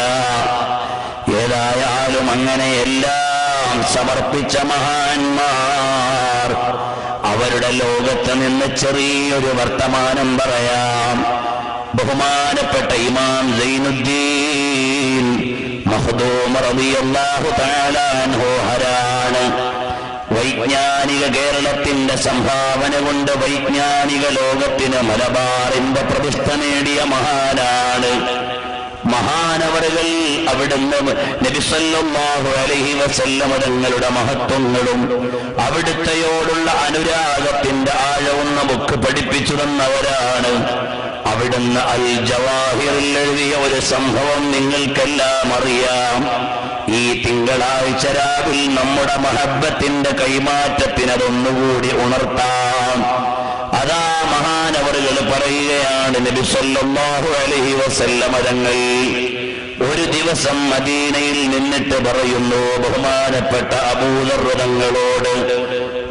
ഏതായാലും അങ്ങനെയെല്ലാം സമർപ്പിച്ച മഹാന്മാർ, അവരുടെ ലോകത്ത് നിന്ന് ചെറിയൊരു വർത്തമാനം പറയാം. ബഹുമാനപ്പെട്ട ഇമാം സൈനുദ്ദീൻ മഖ്ദൂം റളിയല്ലാഹു തആല അൻഹു ഹരാണ്. വൈജ്ഞാനിക കേരളത്തിന്റെ സംഭാവന കൊണ്ട് വൈജ്ഞാനിക ലോകത്തിന് മലബാറിന്റെ പ്രതിഷ്ഠ നേടിയ മഹാനാണ്. മഹാനവറുകൾ അവിടുന്ന് നബി സല്ലല്ലാഹു അലൈഹി വസല്ലമ തങ്ങളുടെ മഹത്വങ്ങളും അവിടുത്തെയോടുള്ള അനുരാഗത്തിന്റെ ആഴവും നമുക്ക് പഠിപ്പിച്ചു തന്നവരാണ്. അവിടുന്ന് അൽ ജവാഹിറിൽ എഴുതിയ ഒരു സംഭവം നിങ്ങൾക്കെല്ലാം അറിയാം. ഈ തിങ്കളാഴ്ച രാവിൽ നമ്മുടെ മഹബ്ബത്തിന്റെ കൈമാറ്റത്തിനതൊന്നുകൂടി ഉണർത്താം. അതാ മഹാനവറുകൾ പറയുകയാണ്, നബി സല്ലല്ലാഹു അലൈഹി വസല്ലമ തങ്ങൾ ഒരു ദിവസം മദീനയിൽ നിന്നിട്ട് പറയുന്നു, ബഹുമാനപ്പെട്ട അബൂദർ തങ്ങളോട്,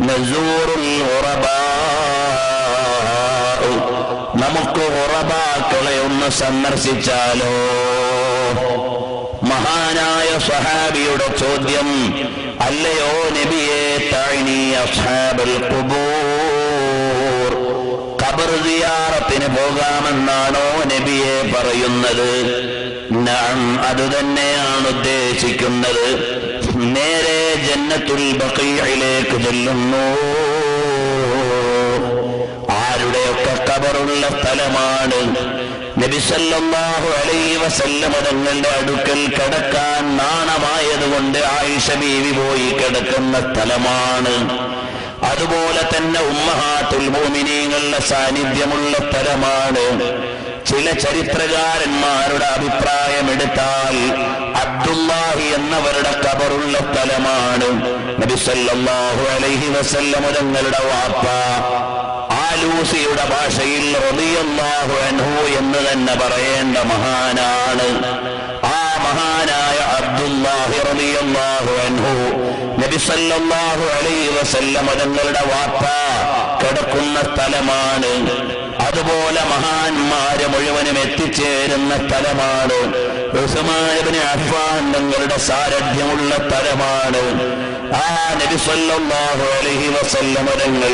നസൂറുൽ ഖുറബാ, നമുക്ക് ഖുറബാക്കളെ ഒന്ന് സന്ദർശിച്ചാലോ? മഹാനായ സ്വഹാബിയുടെ ചോദ്യം, അല്ലയോ നബിയേ, തഅനി അസ്ഹാബുൽ ഖുബൂർ, ഖബർ സിയാറത്തിന് പോകാമെന്നാണോ നബിയെ പറയുന്നത്? നഅം, അതുതന്നെയാണ് ഉദ്ദേശിക്കുന്നത്. നേരെ ജന്നത്തുൽ ബഖീഇലേക്ക് ചെല്ലുന്നു. ആരുടെയൊക്കെ ഖബറുള്ള സ്ഥലമാണ്. നബി സല്ലല്ലാഹു അലൈഹി വസല്ലം തങ്ങളുടെ അടുക്കൽ കിടക്കാൻ നാണമായതുകൊണ്ട് ആയിഷ ബീവി പോയി കിടക്കുന്ന സ്ഥലമാണ്. അതുപോലെ തന്നെ ഉമ്മഹാത്തുൽ മുഅ്മിനീങ്ങളുടെ സാന്നിധ്യമുള്ള സ്ഥലമാണ്. ചില ചരിത്രകാരന്മാരുടെ അഭിപ്രായമെടുത്താൽ അബ്ദുല്ലാഹി എന്നവരുടെ ഖബറുള്ള സ്ഥലമാണ്. നബി സല്ലല്ലാഹു അലൈഹി വസല്ലം തങ്ങളുടെ വാപ്പ ആലൂസിയുടെ ഭാഷയിൽ റളിയല്ലാഹു അൻഹു എന്ന് തന്നെ പറയേണ്ട മഹാനാണ്. ആ മഹാനായ അബ്ദുല്ലാഹി റളിയല്ലാഹു അൻഹു നബി സല്ലല്ലാഹു അലൈഹി വസല്ലം തങ്ങളുടെ വാപ്പ കിടക്കുന്ന സ്ഥലമാണ്. അതുപോലെ മഹാന്മാര് മുഴുവനും എത്തിച്ചേരുന്ന സ്ഥലമാണ്. ഉസ്മാൻ ഇബ്നു അഫ്ഫാൻ തങ്ങളുടെ സാരഥ്യമുള്ള സ്ഥലമാണ്. ആ നബി സല്ലല്ലാഹു അലൈഹി വസല്ലം തങ്ങൾ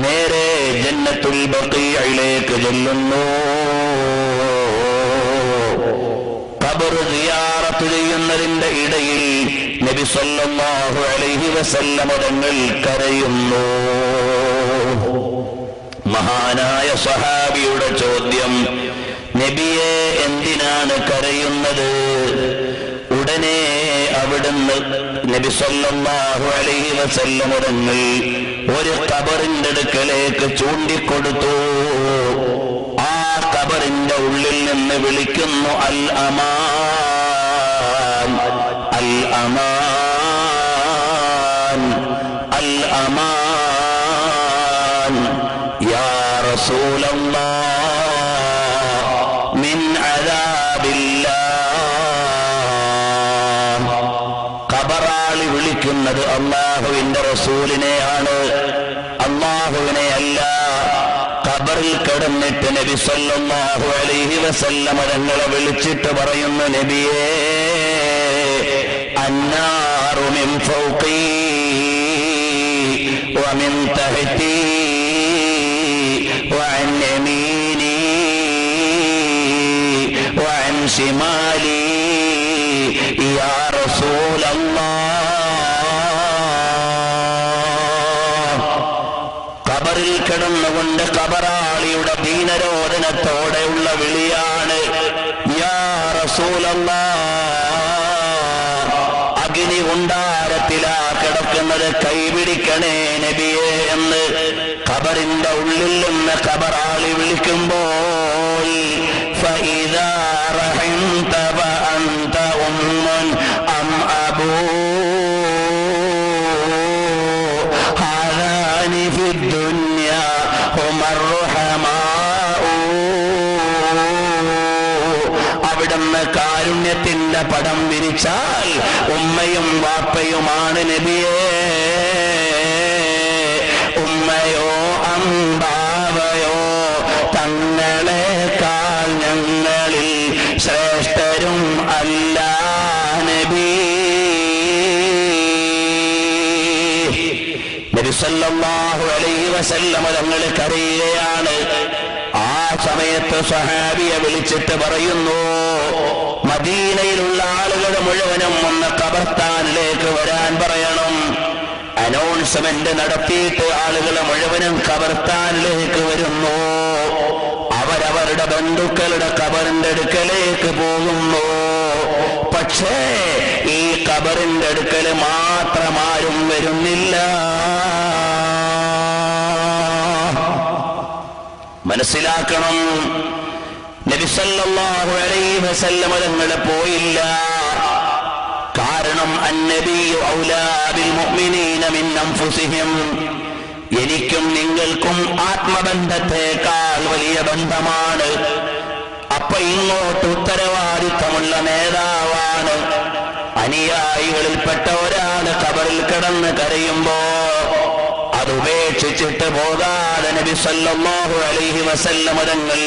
നേരെ ജന്നത്തുൽ ബഖീഇലേക്ക് ചെല്ലുന്നു. ഖബർ സിയാറത്ത് ചെയ്യുന്നതിന്റെ ഇടയിൽ നബി സല്ലല്ലാഹു അലൈഹി വസല്ലം തങ്ങൾ കരയുന്നു. മഹാനായ സ്വഹാബിയുടെ ചോദ്യം, നബിയെ എന്തിനാണ് കരയുന്നത്? ഉടനെ അവിടുന്ന് നബി സല്ലല്ലാഹു അലൈഹി വസല്ലം തങ്ങൾ ഒരു ഖബറിന്റെ അടുക്കലേക്ക് ചൂണ്ടിക്കൊടുത്തു. ആ ഖബറിന്റെ ഉള്ളിൽ ഉള്ളിൽ നിന്ന് വിളിക്കുന്നു, അൽ അമാൻ, അൽ അമാൻ, അൽ അമാൻ, യാ റസൂലല്ലാഹ് മിൻ അദാബില്ലാഹ്. ഖബറാളി വിളിക്കുന്നത് അല്ലാഹുവിന്റെ റസൂലിനെയാണ്, അല്ലാഹുവിനെ അല്ല. ഖബറിൽ കിടന്നിട്ട് നബി സല്ലല്ലാഹു അലൈഹി വസല്ലമ തങ്ങളെ വിളിച്ചിട്ട് പറയുന്നു, നബിയേ, അന്നാറു മിൻ ഫൗഖി വമിൻ തഹ്തി വഅൻ യമീനി വഅൻ ശിമാലി യാ റസൂലല്ലാഹ്. ഖബറിൽ കിടന്നുകൊണ്ട് ഖബറാളിയുടെ ദീനരോധനത്തോടെയുള്ള വിളിയാണ്, യാ റസൂലല്ലാഹ്, അഗ്നി കുണ്ടാരത്തിലാ കിടക്കുന്നത്, കൈപിടിക്കണേ നബിയേ എന്ന് ഖബറിന്റെ ഉള്ളിൽ നിന്ന് ഖബറാളി വിളിക്കുമ്പോൾ, ഫഇദാ റഹിംത വഅൻത ഉമ്മുൻ അം അബൂ ഹാദാനി ഫിദ്ദുനിയാ ഹുമർ റഹമാഉ. അവിടുന്ന് കാരുണ്യത്തിന്റെ പടം വിരിച്ചാൽ ഉമ്മയും വാപ്പയുമാണ് നബിയേ. ഉമ്മയോ അമ്പാവയോ തങ്ങളെക്കാൾ ഞങ്ങളിൽ ശ്രേഷ്ഠരും അല്ല നബി. നബി സല്ലല്ലാഹു അലൈഹി വസല്ലമ തങ്ങൾ കരയുകയാണ്. ആ സമയത്ത് സ്വഹാബിയെ വിളിച്ചിട്ട് പറയുന്നു, മദീനയിലുള്ള ആളുകൾ മുഴുവനും ഒന്ന് ഖബർസ്ഥാനിലേക്ക് വരാൻ പറയണം. അനൗൺസ്മെന്റ് നടത്തിയിട്ട് ആളുകളെ മുഴുവനും ഖബർസ്ഥാനിലേക്ക് വരുന്നു. അവരവരുടെ ബന്ധുക്കളുടെ ഖബറിന്റെ അടുക്കലേക്ക് പോകുന്നു. പക്ഷേ ഈ ഖബറിന്റെ അടുക്കൽ മാത്രമാരും വരുന്നില്ല. മനസ്സിലാക്കണം, നബി സല്ലല്ലാഹു അലൈഹി വസല്ലമ തങ്ങൾ പോയില്ല. കാരണം അന്നബിയു ഔലാ ബിൽ മുഅ്മിനീന മിൻ അൻഫുസിഹിം. എനിക്കും നിങ്ങൾക്കും ആത്മബന്ധത്തെക്കാൾ വലിയ ബന്ധമാണ്. അപ്പൊ ഇങ്ങോട്ട് ഉത്തരവാദിത്തമുള്ള നേതാവാണ്. അനുയായികളിൽപ്പെട്ട ഒരാൾ ഖബറിൽ കിടന്ന് കരയുമ്പോ അതുപേക്ഷിച്ചിട്ട് പോകാതെ നബി സല്ലല്ലാഹു അലൈഹി വസല്ലമ തങ്ങൾ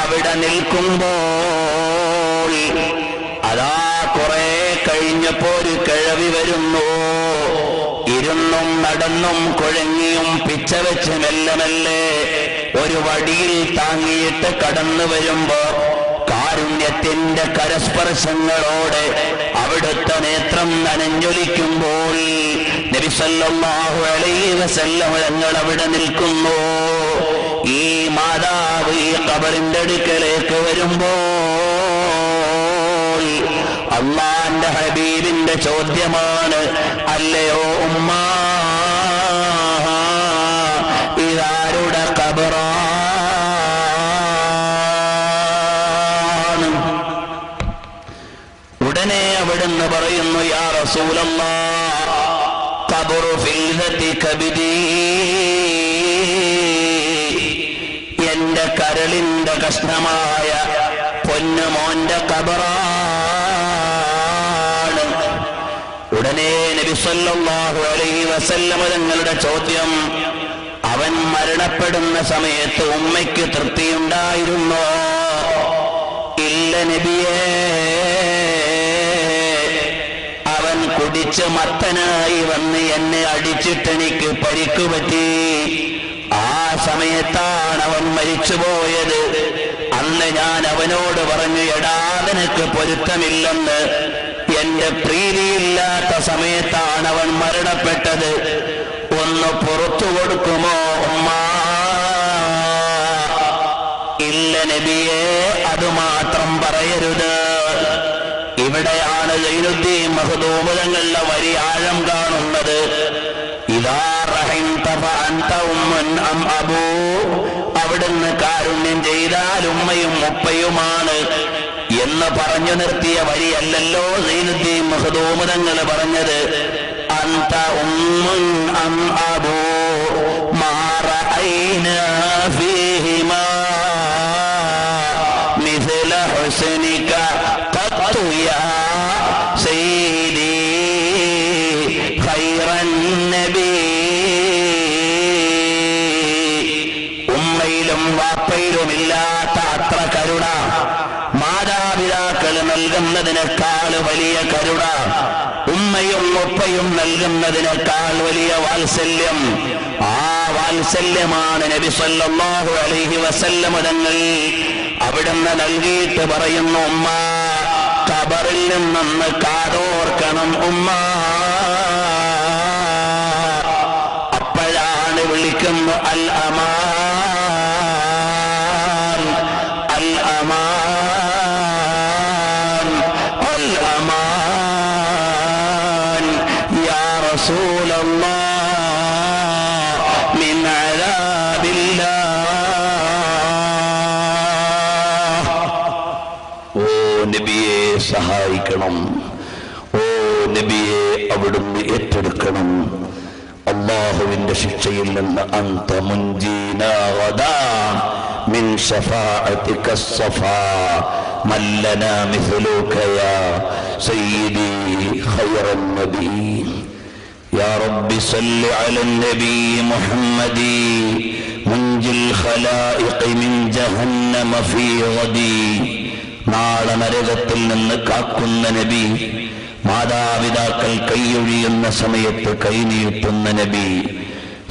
അവിടെ നിൽക്കുമ്പോൾ അതാ കുറെ കഴിഞ്ഞപ്പോ ഒരു കിഴവി വരുന്നു. ഇരുന്നും നടന്നും കുഴങ്ങിയും പിച്ച വെച്ച് മെല്ലെ മെല്ലെ ഒരു വടിയിൽ താങ്ങിയിട്ട് കടന്നു വരുമ്പോ കാരുണ്യത്തിന്റെ കരസ്പർശങ്ങളോടെ അവിടുത്തെ നേത്രം നനഞ്ഞൊലിക്കുമ്പോൾ നബി സല്ലല്ലാഹു അലൈഹി വസല്ലം തങ്ങൾ അവിടെ നിൽക്കുന്നു. ഈ മാതാവ് ഈ ഖബറിന്റെ അടുക്കലേക്ക് വരുമ്പോൾ അല്ലാഹുവിന്റെ ഹബീബിന്റെ ചോദ്യമാണ്, അല്ലയോ ഉമ്മ, ഇതാരുടെ ഖബറാണ്? ഉടനെ അവിടുന്ന് പറയുന്നു, യാ റസൂലല്ലാഹ്, ഖബറു ഫിൽദതി കബിദി, എന്റെ കരളിന്റെ കഷ്ണമായ പൊന്നുമോന്റെ ഖബറാണ്. ഉടനെ നബി സല്ലല്ലാഹു അലൈഹി വസല്ലമ തങ്ങളുടെ ചോദ്യം, അവൻ മരണപ്പെടുന്ന സമയത്ത് ഉമ്മയ്ക്ക് തൃപ്തിയുണ്ടായിരുന്നോ? ഇല്ല നബിയേ, അവൻ കുടിച്ച് മത്തനായി വന്ന് എന്നെ അടിച്ചിട്ടെനിക്ക് പരിക്ക് പറ്റി. ആ സമയത്താണ് അവൻ മരിച്ചുപോയത്. അന്ന് ഞാൻ അവനോട് പറഞ്ഞു, എടാ നിനക്ക് പൊരുത്തമില്ലെന്ന്. എന്റെ പ്രീതിയില്ലാത്ത സമയത്താണ് അവൻ മരണപ്പെട്ടത്. ഒന്ന് പുറത്തു കൊടുക്കുമോ ഉമ്മ? ഇല്ല നബിയേ, അതുമാത്രം പറയരുത്. ഇവിടെയാണ് സൈനുദ്ദീൻ മഖ്ദൂം തങ്ങളുടെ വരി ആഴം കാണുന്നത്. ഇദാ റഹിംത ഫഅൻത ഉമ്മുൻ അം അബൂ, അവിടുന്ന് കാരുണ്യം ചെയ്താൽ ഉമ്മയും ഉപ്പയുമാണ് എന്ന് പറഞ്ഞു നിർത്തിയ വരിയല്ലല്ലോ സൈനുദ്ദീൻ മഖ്ദൂം തങ്ങൾ പറഞ്ഞത്. അന്ത ഉമ്മുൻ അം അബൂ മാ റഅയ്നാ ഫീഹിമാ മിസ്ല ഹുസ്നിക ഖത്തു യാ സയ്യിദി ഖൈറൻ നബി. ഉമ്മയിലും വാപ്പയിലുമില്ലാത്ത അത്ര കരുണ മാതാപിതാക്കൾ നൽകുന്നതിനേക്കാൾ വലിയ കരുണ, ഉമ്മയും ഉപ്പയും നൽകുന്നതിനേക്കാൾ വലിയ വാത്സല്യം. ആ വാത്സല്യമാണ് നബി സല്ലല്ലാഹു അലൈഹി വസല്ലം തങ്ങൾ അവിടുന്ന് നൽകിയിട്ട് പറയുന്നു, ഉമ്മ ഖബറിൽ നിന്നൊന്ന് കാതോർക്കണം ഉമ്മ. അപ്പോഴാണ് വിളിക്കുന്നു അൽ അമാൻ, അൽ അമാൻ, അൽ അമാൻ യാ റസൂലല്ലാഹ് മിൻ അദാബില്ലാഹ്. ഓ നബിയെ സഹായിക്കണം, ഓ നബിയെ അവിടുന്ന് ഏറ്റെടുക്കണം അല്ലാഹുവിന്റെ ശിക്ഷയിൽ നിന്ന്. അന്ത മുൻജീനാ ഗദാ മിൻ ശഫാഅതിക الصفا من لنا مثلك يا سيدي خير النبي. يا رب صل على النبي محمد منجي الخلائق من جهنم في غدي. നാളെ നരകത്തിൽ നിന്ന് കാക്കുന്ന നബി, മാതാപിതാക്കൾ കൈയൊഴിയുന്ന സമയത്ത് കൈനീട്ടുന്ന നബി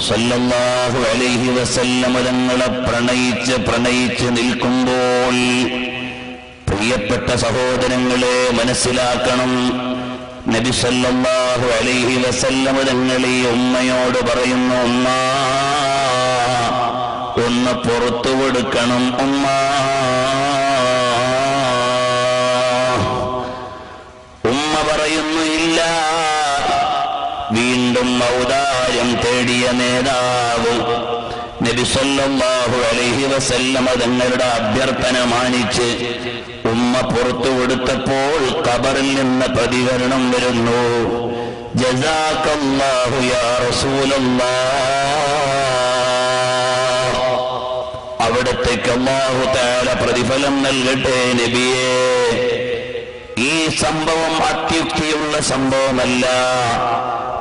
സല്ലല്ലാഹു അലൈഹി വസല്ലം തങ്ങളെ പ്രണയിച്ച് നിൽക്കുമ്പോൾ പ്രിയപ്പെട്ട സഹോദരങ്ങളെ മനസ്സിലാക്കണം, നബി സല്ലല്ലാഹു അലൈഹി വസല്ലം തങ്ങൾ ഈ ഉമ്മയോട് പറയുന്നു, ഉമ്മ ഒന്ന് പുറത്തു കൊടുക്കണം ഉമ്മ. ഉമ്മ പറയുന്നു ഇല്ല. വീണ്ടും ഔദാര്യം തേടിയ നേതാവ് നബി സല്ലല്ലാഹു അലൈഹി വസല്ലം തങ്ങളുടെ അഭ്യർത്ഥന മാനിച്ച് ഉമ്മ പുറത്തു കൊടുത്തപ്പോൾ ഖബറിൽ നിന്ന് പ്രതികരണം വരുന്നു, ജസാകല്ലാഹു യാ റസൂലല്ലാഹ്. അവിടത്തേക്ക് അല്ലാഹു തആല പ്രതിഫലം നൽകട്ടെ നബിയേ. ഈ സംഭവം അത്യുക്തിയുള്ള സംഭവമല്ല.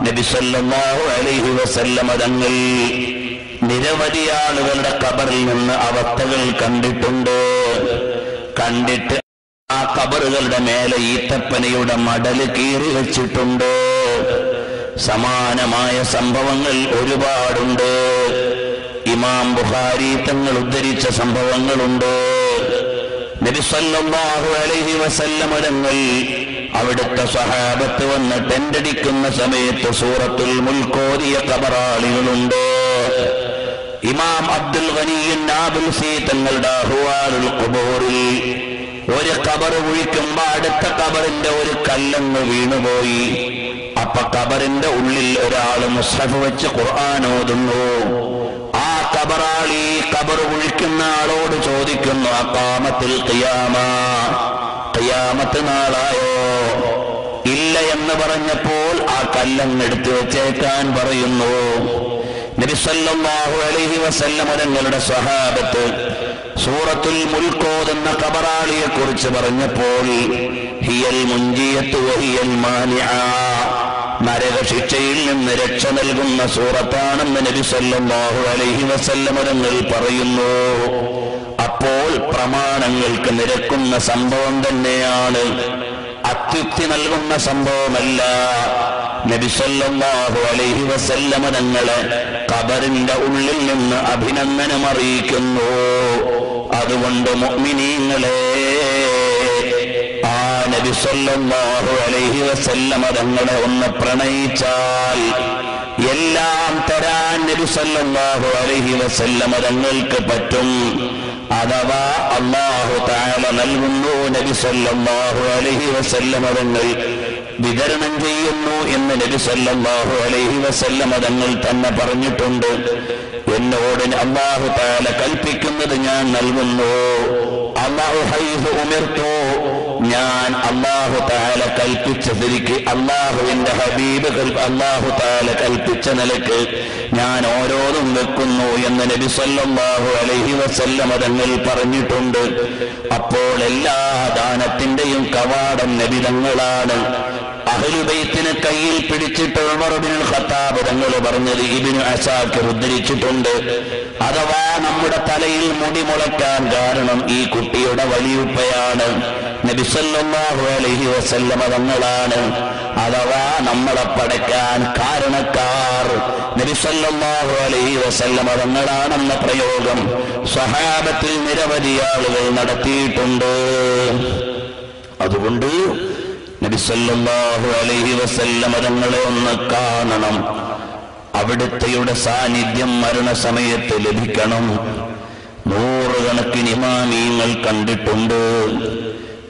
നബി സല്ലല്ലാഹു അലൈഹി വസല്ലം തങ്ങൾ നിരവധി ആളുകളുടെ ഖബറിൽ നിന്ന് അവസ്ഥകൾ കണ്ടിട്ടുണ്ട്. കണ്ടിട്ട് ആ ഖബറുകളുടെ മേലെ ഈത്തപ്പനയുടെ മടല് കീറി വെച്ചിട്ടുണ്ട്. സമാനമായ സംഭവങ്ങൾ ഒരുപാടുണ്ട്. ഇമാം ബുഖാരി തങ്ങൾ ഉദ്ധരിച്ച സംഭവങ്ങളുണ്ട്. നബി സല്ലല്ലാഹു അലൈഹി വസല്ലം തങ്ങൾ അവിടുത്തെ സ്വഹാബത്ത് വന്ന് ടെന്റടിക്കുന്ന സമയത്ത് സൂറത്തുൽ മുൽക്ക് ഓതിയ ഖബറാളികളുണ്ട്. ഇമാം അബ്ദുൽ ഗനി നാബുൽസി തങ്ങളുടെ അഹ്വാലുൽ ഖുബൂറിൽ ഒരു ഖബർ കുഴിക്കുമ്പോൾ അടുത്ത ഖബറിന്റെ ഒരു കല്ലങ്ങ് വീണുപോയി. അപ്പൊ ഖബറിന്റെ ഉള്ളിൽ ഒരാൾ മുസ്ഹഫ് വെച്ച് ഖുർആൻ ഓതുന്നു. ആ ഖബറാളി ഖബർ കുഴിക്കുന്ന ആളോട് ചോദിക്കുന്നു, അഖാമത്തുൽ ഖിയാമ, ഖിയാമത്ത് നാളായോ? ഇല്ല എന്ന് പറഞ്ഞപ്പോൾ ആ കല്ലങ്ങ് എടുത്തു വെച്ചേക്കാൻ പറയുന്നു. നബി സല്ലല്ലാഹു അലൈഹി വസല്ലം തങ്ങളുടെ സ്വഹാബത്ത് സൂറത്തുൽ മുൽക്ക് ഓതുന്ന ഖബറാളിയെ കുറിച്ച് പറഞ്ഞപ്പോൾ ഹിയൽ മുൻജിയത്തു വഹിയൽ മാനിഅ, നരകശിക്ഷയിൽ നിന്ന് രക്ഷ നൽകുന്ന സൂറത്താണെന്ന് നബി സല്ലല്ലാഹു അലൈഹി വസല്ലം തങ്ങൾ പറയുന്നു. അപ്പോൾ പ്രമാണങ്ങൾക്ക് നിരക്കുന്ന സംഭവം തന്നെയാണ്, അത്യുക്തി നൽകുന്ന സംഭവമല്ല. നബി സല്ലല്ലാഹു അലൈഹി വസല്ലം തങ്ങളെ ഖബറിന്റെ ഉള്ളിൽ നിന്ന് അഭിനന്ദനം അറിയിക്കുന്നു. അതുകൊണ്ട് മുഅ്മിനീങ്ങളെ, ആ നബി സല്ലല്ലാഹു അലൈഹി വസല്ലം തങ്ങളെ ഒന്ന് പ്രണയിച്ചാൽ എല്ലാം തരാൻ നബി സല്ലല്ലാഹു അലൈഹി വസല്ലം തങ്ങൾക്ക് പറ്റും. അഥവാ അല്ലാഹു തആല നൽകുന്നു, നബി സല്ലല്ലാഹു അലൈഹി വസല്ലം തങ്ങൾ വിതരണം ചെയ്യുന്നു എന്ന് നബി സല്ലല്ലാഹു അലൈഹി വസല്ലം തങ്ങൾ തന്നെ പറഞ്ഞിട്ടുണ്ട്. എന്നോട് അല്ലാഹു തആല കൽപ്പിക്കുന്നത് ഞാൻ നൽകുന്നു. അല്ലാഹു ഹൈസു ഉമിർതു, ഞാൻ അല്ലാഹു തആല കൽപ്പിച്ച തിരിക്ക്, അല്ലാഹുവിന്റെ ഹബീബ് അല്ലാഹു തആല കൽപ്പിച്ച നിലക്ക് ഞാൻ ഓരോന്നും വെക്കുന്നു എന്ന് നബി സല്ലല്ലാഹു അലൈഹി വസല്ലം തങ്ങൾ പറഞ്ഞിട്ടുണ്ട്. അപ്പോൾ എല്ലാ ദാനത്തിന്റെയും കവാടം നബി തങ്ങളാണ്. അഹ്ലു ബൈത്തിനെ കയ്യിൽ പിടിച്ചിട്ട് ഉമർ ഇബ്നുൽ ഖത്താബ് തങ്ങൾ പറഞ്ഞത് ഇബ്നു അസാക്കിർ ഉദ്ധരിച്ചിട്ടുണ്ട്. അഥവാ നമ്മുടെ തലയിൽ മുടി മുളയ്ക്കാൻ കാരണം ഈ കുട്ടിയുടെ വലിയുപ്പയാണ്, നബി സല്ലല്ലാഹു അലൈഹി വസല്ലം തങ്ങളാണ്. അഥവാ നമ്മളെ പടയ്ക്കാൻ കാരണക്കാർ നബി സല്ലല്ലാഹു അലൈഹി വസല്ലം തങ്ങളാണെന്ന പ്രയോഗം സ്വഹാബത്തിൽ നിരവധി ആളുകൾ നടത്തിയിട്ടുണ്ട്. അതുകൊണ്ട് നബി സല്ലല്ലാഹു അലൈഹി വസല്ലം തങ്ങളെ ഒന്ന് കാണണം, അവിടുത്തെയുടെ സാന്നിധ്യം മരണസമയത്ത് ലഭിക്കണം. നൂറുകണക്കിന് ഇമാമീങ്ങൾ കണ്ടിട്ടുണ്ട്.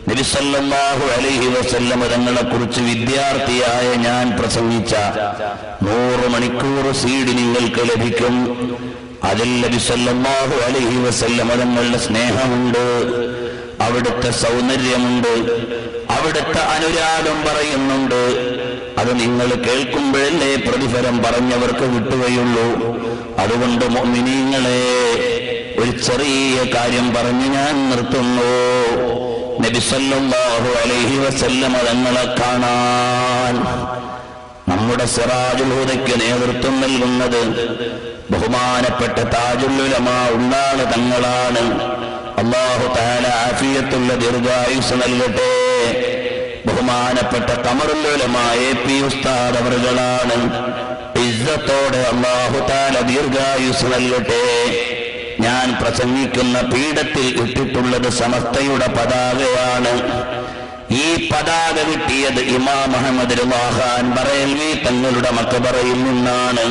നബി സല്ലല്ലാഹു അലൈഹി വസല്ലം തങ്ങളെ കുറിച്ച് വിദ്യാർത്ഥിയായ ഞാൻ പ്രസംഗിച്ച 100 മണിക്കൂർ സീഡ് നിങ്ങൾക്ക് ലഭിക്കും. അതിൽ നബി സല്ലല്ലാഹു അലൈഹി വസല്ലം തങ്ങളുടെ സ്നേഹമുണ്ട്, അവിടുത്തെ സൗന്ദര്യമുണ്ട്, അവിടുത്തെ അനുരാഗം പറയുന്നുണ്ട്. അത് നിങ്ങൾ കേൾക്കുമ്പോഴല്ലേ പ്രതിഫലം പറഞ്ഞവർക്ക് കിട്ടുകയുള്ളൂ. അതുകൊണ്ട് മുഅ്മിനീങ്ങളെ, ഒരു ചെറിയ കാര്യം പറഞ്ഞ് ഞാൻ നിർത്തുന്നു. നബി സല്ലല്ലാഹു അലൈഹി വസല്ലം തങ്ങളെ കാണാൻ നമ്മുടെ സിറാജുൽ ഹുദയ്ക്ക് നേതൃത്വം നൽകുന്നത് ബഹുമാനപ്പെട്ട താജുൽ ഉലമാ ഉള്ളാള് തങ്ങളാണ്. അല്ലാഹു തആല ആഫിയത്തുള്ള ദീർഘായുസ് നൽകട്ടെ. ബഹുമാനപ്പെട്ട ഖമറുൽ ഉലമാ എ.പി. ഉസ്താദ് അവറുകളാണ്. ഇസ്സത്തോടെ അല്ലാഹു തആല ദീർഘായുസ് നൽകട്ടെ. ഞാൻ പ്രസംഗിക്കുന്ന പീഠത്തിൽ ഇട്ടിട്ടുള്ളത് സമസ്തയുടെ പതാകയാണ്. ഈ പതാക കിട്ടിയത് ഇമാം അഹ്മദ് റിളാ ഖാൻ ബറേൽവി തങ്ങളുടെ മക്ബറയിൽ നിന്നാണ്.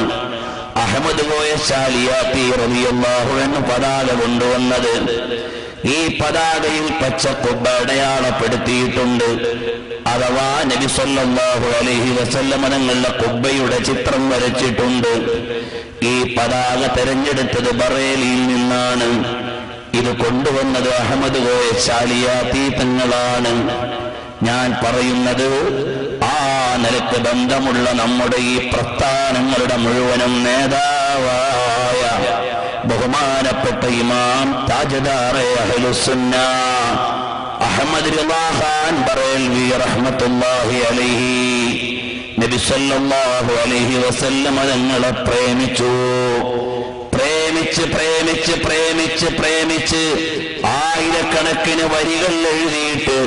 അഹ്മദ് കോയ ശാലിയാത്തി റളിയല്ലാഹു അൻഹു പതാക കൊണ്ടുവന്നത്. ഈ പതാകയിൽ പച്ചക്കുബ്ബ അടയാളപ്പെടുത്തിയിട്ടുണ്ട്. അഥവാ നബി സല്ലല്ലാഹു അലൈഹി വസല്ലം തങ്ങളുടെ കുബ്ബയുടെ ചിത്രം വരച്ചിട്ടുണ്ട്. ഈ പതാക തെരഞ്ഞെടുത്തത് ബറേലിയിൽ നിന്നാണ്. ഇത് കൊണ്ടുവന്നത് അഹ്മദ് കോയ ശാലിയാത്തി തങ്ങളാണ്. ഞാൻ പറയുന്നത് ആ നിലക്ക് ബന്ധമുള്ള നമ്മുടെ ഈ പ്രസ്ഥാനങ്ങളുടെ മുഴുവനും നേതാവായ ബഹുമാനപ്പെട്ട ഇമാം താജ്ദാറെ അഹ്ലുസുന്ന അഹ്മദ് റിളാ ഖാൻ ബറേൽവി റഹ്മത്തുള്ളാഹി അലൈഹി നബി സല്ലല്ലാഹു അലൈഹി വസല്ലം തങ്ങളെ പ്രേമിച്ചു. പ്രേമിച്ച് പ്രേമിച്ച് പ്രേമിച്ച് പ്രേമിച്ച് ആയിരക്കണക്കിന് വരികൾ എഴുതിയിട്ട്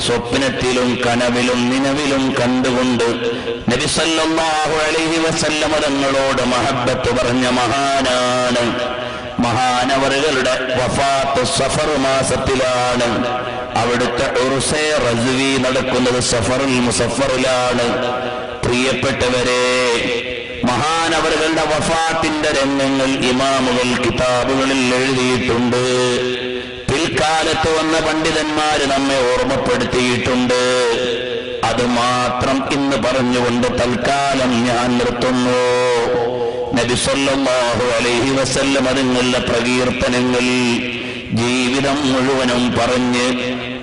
സ്വപ്നത്തിലും കനവിലും നിലവിലും കണ്ടുകൊണ്ട് നബി സല്ലല്ലാഹു അലൈഹി വസല്ലം തങ്ങളോട് മഹബ്ബത്ത് പറഞ്ഞ മഹാനാണ്. മഹാനവറുകളുടെ വഫാത്ത് സഫർ മാസത്തിലാണ്. അവിടുത്തെ ഉർസെ റസ്വി നടക്കുന്നത് സഫറുൽ മുസഫറിലാണ്. പ്രിയപ്പെട്ടവരെ, മഹാനവറുകളുടെ വഫാത്തിന്റെ രംഗങ്ങൾ ഇമാമുകൾ കിതാബുകളിൽ എഴുതിയിട്ടുണ്ട്. പിൽക്കാലത്ത് വന്ന പണ്ഡിതന്മാര് നമ്മെ ഓർമ്മപ്പെടുത്തിയിട്ടുണ്ട്. അത് മാത്രം ഇന്ന് പറഞ്ഞുകൊണ്ട് തൽക്കാലം ഞാൻ നിർത്തുന്നു. നബി സല്ലല്ലാഹു അലൈഹി വസല്ലം തങ്ങളുടെ പ്രകീർത്തനങ്ങൾ ജീവിതം മുഴുവനും പറഞ്ഞ്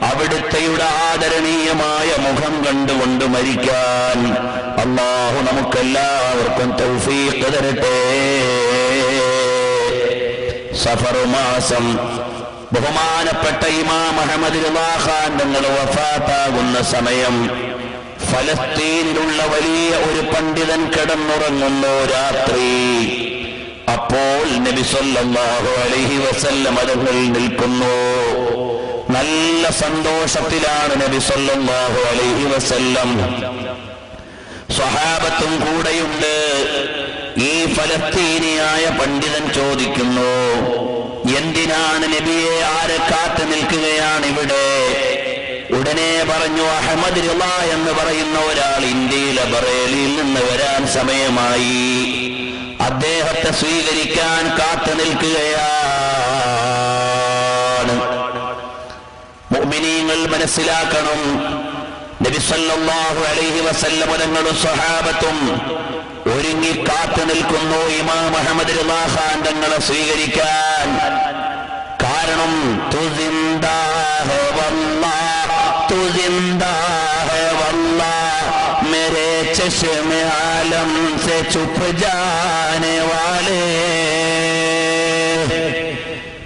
അവിടുത്തെയുടെ ആദരണീയമായ മുഖം കണ്ടുകൊണ്ട് മരിക്കാൻ അല്ലാഹു നമുക്കെല്ലാവർക്കും തൗഫീഖ് തരട്ടെ. സഫർ മാസം ബഹുമാനപ്പെട്ട ഇമാം അഹ്മദ് റിളാ ഖാൻ തങ്ങൾ വഫാത്താകുന്ന സമയം ഫലസ്തീനിലുള്ള വലിയ ഒരു പണ്ഡിതൻ കിടന്നുറങ്ങുന്നു രാത്രി. അപ്പോൾ നബി സല്ലല്ലാഹു അലൈഹി വസല്ലം തങ്ങൾ നിൽക്കുന്നു. നല്ല സന്തോഷത്തിലാണ് നബി സല്ലല്ലാഹു അലൈഹി വസല്ലം. സ്വഹാബത്തും കൂടെയുണ്ട്. ഈ ഫലസ്തീനിയായ പണ്ഡിതൻ ചോദിക്കുന്നു, എന്തിനാണ് നബിയെ, ആരെ കാത്തു നിൽക്കുകയാണ് ഇവിടെ? ഉടനെ പറഞ്ഞു, അഹ്മദ് റിളാ എന്ന് പറയുന്ന ഒരാൾ ഇന്ത്യയിലെ ബറേലിയിൽ നിന്ന് വരാൻ സമയമായി, അദ്ദേഹത്തെ സ്വീകരിക്കാൻ കാത്തു നിൽക്കുകയാണ്. നിങ്ങൾ മനസ്സിലാക്കണം. നബി സല്ലല്ലാഹു അലൈഹി വസല്ലം തങ്ങളും സ്വഹാബത്തും ഒരുങ്ങി കാത്തു നിൽക്കുന്നു ഇമാം അഹ്മദ് റിളാ ഖാൻ തങ്ങളെ സ്വീകരിക്കാൻ. കാരണം തു സിന്ദാ ഹൈ വല്ലാഹ്, തു സിന്ദാ ഹൈ വല്ലാഹ്, മേരെ ചശ്മെ ആലം സെ ചുപ് ജാനെ വാലേ.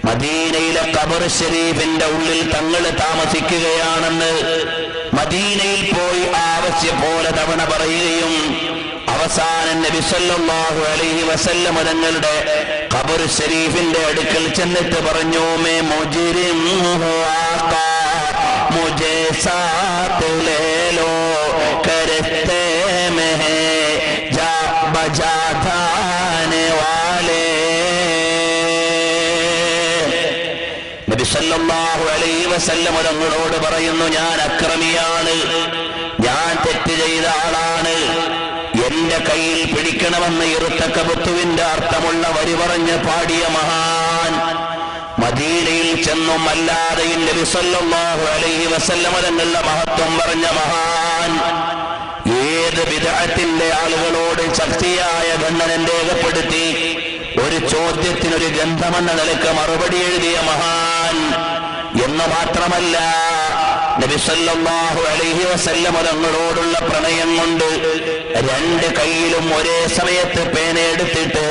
മദീനയിലെ ഖബർ ശരീഫിന്റെ ഉള്ളിൽ തങ്ങൾ താമസിക്കുകയാണെന്ന് മദീനയിൽ പോയി ആവശ്യം പോലെ തവണ പറയുകയും അവസാനം നബി സല്ലല്ലാഹു അലൈഹി വസല്ലം തങ്ങളുടെ ഖബർ ശരീഫിന്റെ അടുക്കൽ ചെന്നിട്ട് പറഞ്ഞു, മേ മുജ്രിം ഹൂ ആഖാ മുझे साथ ले लो करते में है जा बजा थाने वाले. നബി സല്ലല്ലാഹു അലൈഹി വസല്ലം തങ്ങളോട് പറയുന്നു, ഞാൻ അക്രമിയാണ്, ഞാൻ തെറ്റ് ചെയ്ത ആളാണ്, എന്റെ കയ്യിൽ പിടിക്കണമെന്ന് ഇറുത്തക്കബത്തുവിന്റെ അർത്ഥമുള്ള വരി പറഞ്ഞ് പാടിയ മഹാൻ. മദീനയിൽ ചെന്നും അല്ലാതെയും നബി സല്ലല്ലാഹു അലൈഹി വസല്ലം തങ്ങളുടെ മഹത്വം പറഞ്ഞ മഹാൻ. ഏത് ബിദ്അത്തിന്റെ ആളുകളോട് ശക്തിയായ ഖണ്ഡനം രേഖപ്പെടുത്തി ഒരു ചോദ്യത്തിനൊരു ഗ്രന്ഥമെന്ന നിലക്ക് മറുപടി എഴുതിയ മഹാൻ. എന്ന് മാത്രമല്ല, നബി സല്ലല്ലാഹു അലൈഹി വസല്ലം തങ്ങളോടുള്ള പ്രണയം കൊണ്ട് രണ്ട് കൈയിലും ഒരേ സമയത്ത് പേനയെടുത്തിട്ട്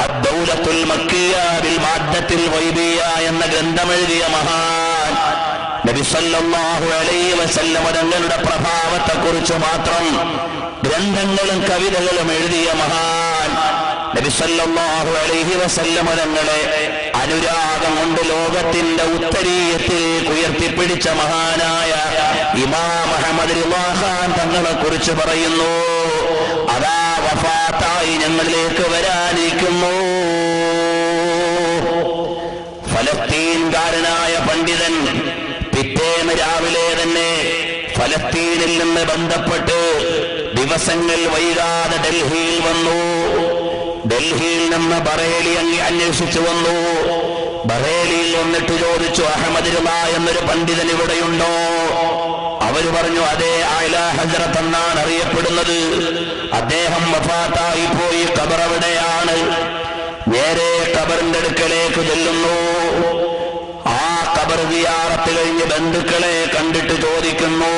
അദ്ദൗലത്തുൽ മക്കിയ്യ ബിൽ മാദ്ദത്തിൽ ഗൈബിയ്യ എന്ന ഗ്രന്ഥം എഴുതിയ മഹാൻ. നബി സല്ലല്ലാഹു അലൈഹി വസല്ലം തങ്ങളുടെ പ്രഭാവത്തെക്കുറിച്ച് മാത്രം ഗ്രന്ഥങ്ങളും കവിതകളും എഴുതിയ മഹാൻ. നബി സല്ലല്ലാഹു അലൈഹി വസല്ലം തങ്ങളെ അനുരാഗം കൊണ്ട് ലോകത്തിന്റെ ഉത്തരീയത്തിലേക്ക് ഉയർത്തിപ്പിടിച്ച മഹാനായ ഇമാം അഹ്മദ് റിളാ ഖാൻ തങ്ങളെ കുറിച്ച് പറയുന്നു, അതാ വഫാത്തായി ഞങ്ങളിലേക്ക് വരാനിരിക്കുന്നു. ഫലസ്തീൻകാരനായ പണ്ഡിതൻ പിറ്റേന്ന് രാവിലെ തന്നെ ഫലസ്തീനിൽ നിന്ന് ബന്ധപ്പെട്ട് ദിവസങ്ങൾ വൈകാതെ ഡൽഹിയിൽ വന്നു. ഡൽഹിയിൽ നിന്ന് ബറേലി അന്വേഷിച്ചു വന്നു. ബറേലിയിൽ വന്നിട്ട് ചോദിച്ചു, അഹ്മദ് റിളാ എന്നൊരു പണ്ഡിതൻ ഇവിടെയുണ്ടോ? അവര് പറഞ്ഞു, അതേ, ആയില ഹസ്രത്ത് എന്നാണ് അറിയപ്പെടുന്നത്. അദ്ദേഹം വഫാത്തായി പോയി, ഖബർ എവിടെയാണ്? നേരെ ഖബറിന്റെ അടുക്കലേക്ക് ചെല്ലുന്നു. ആ ഖബർ സിയാറത്ത് കഴിഞ്ഞ് ബന്ധുക്കളെ കണ്ടിട്ട് ചോദിക്കുന്നു,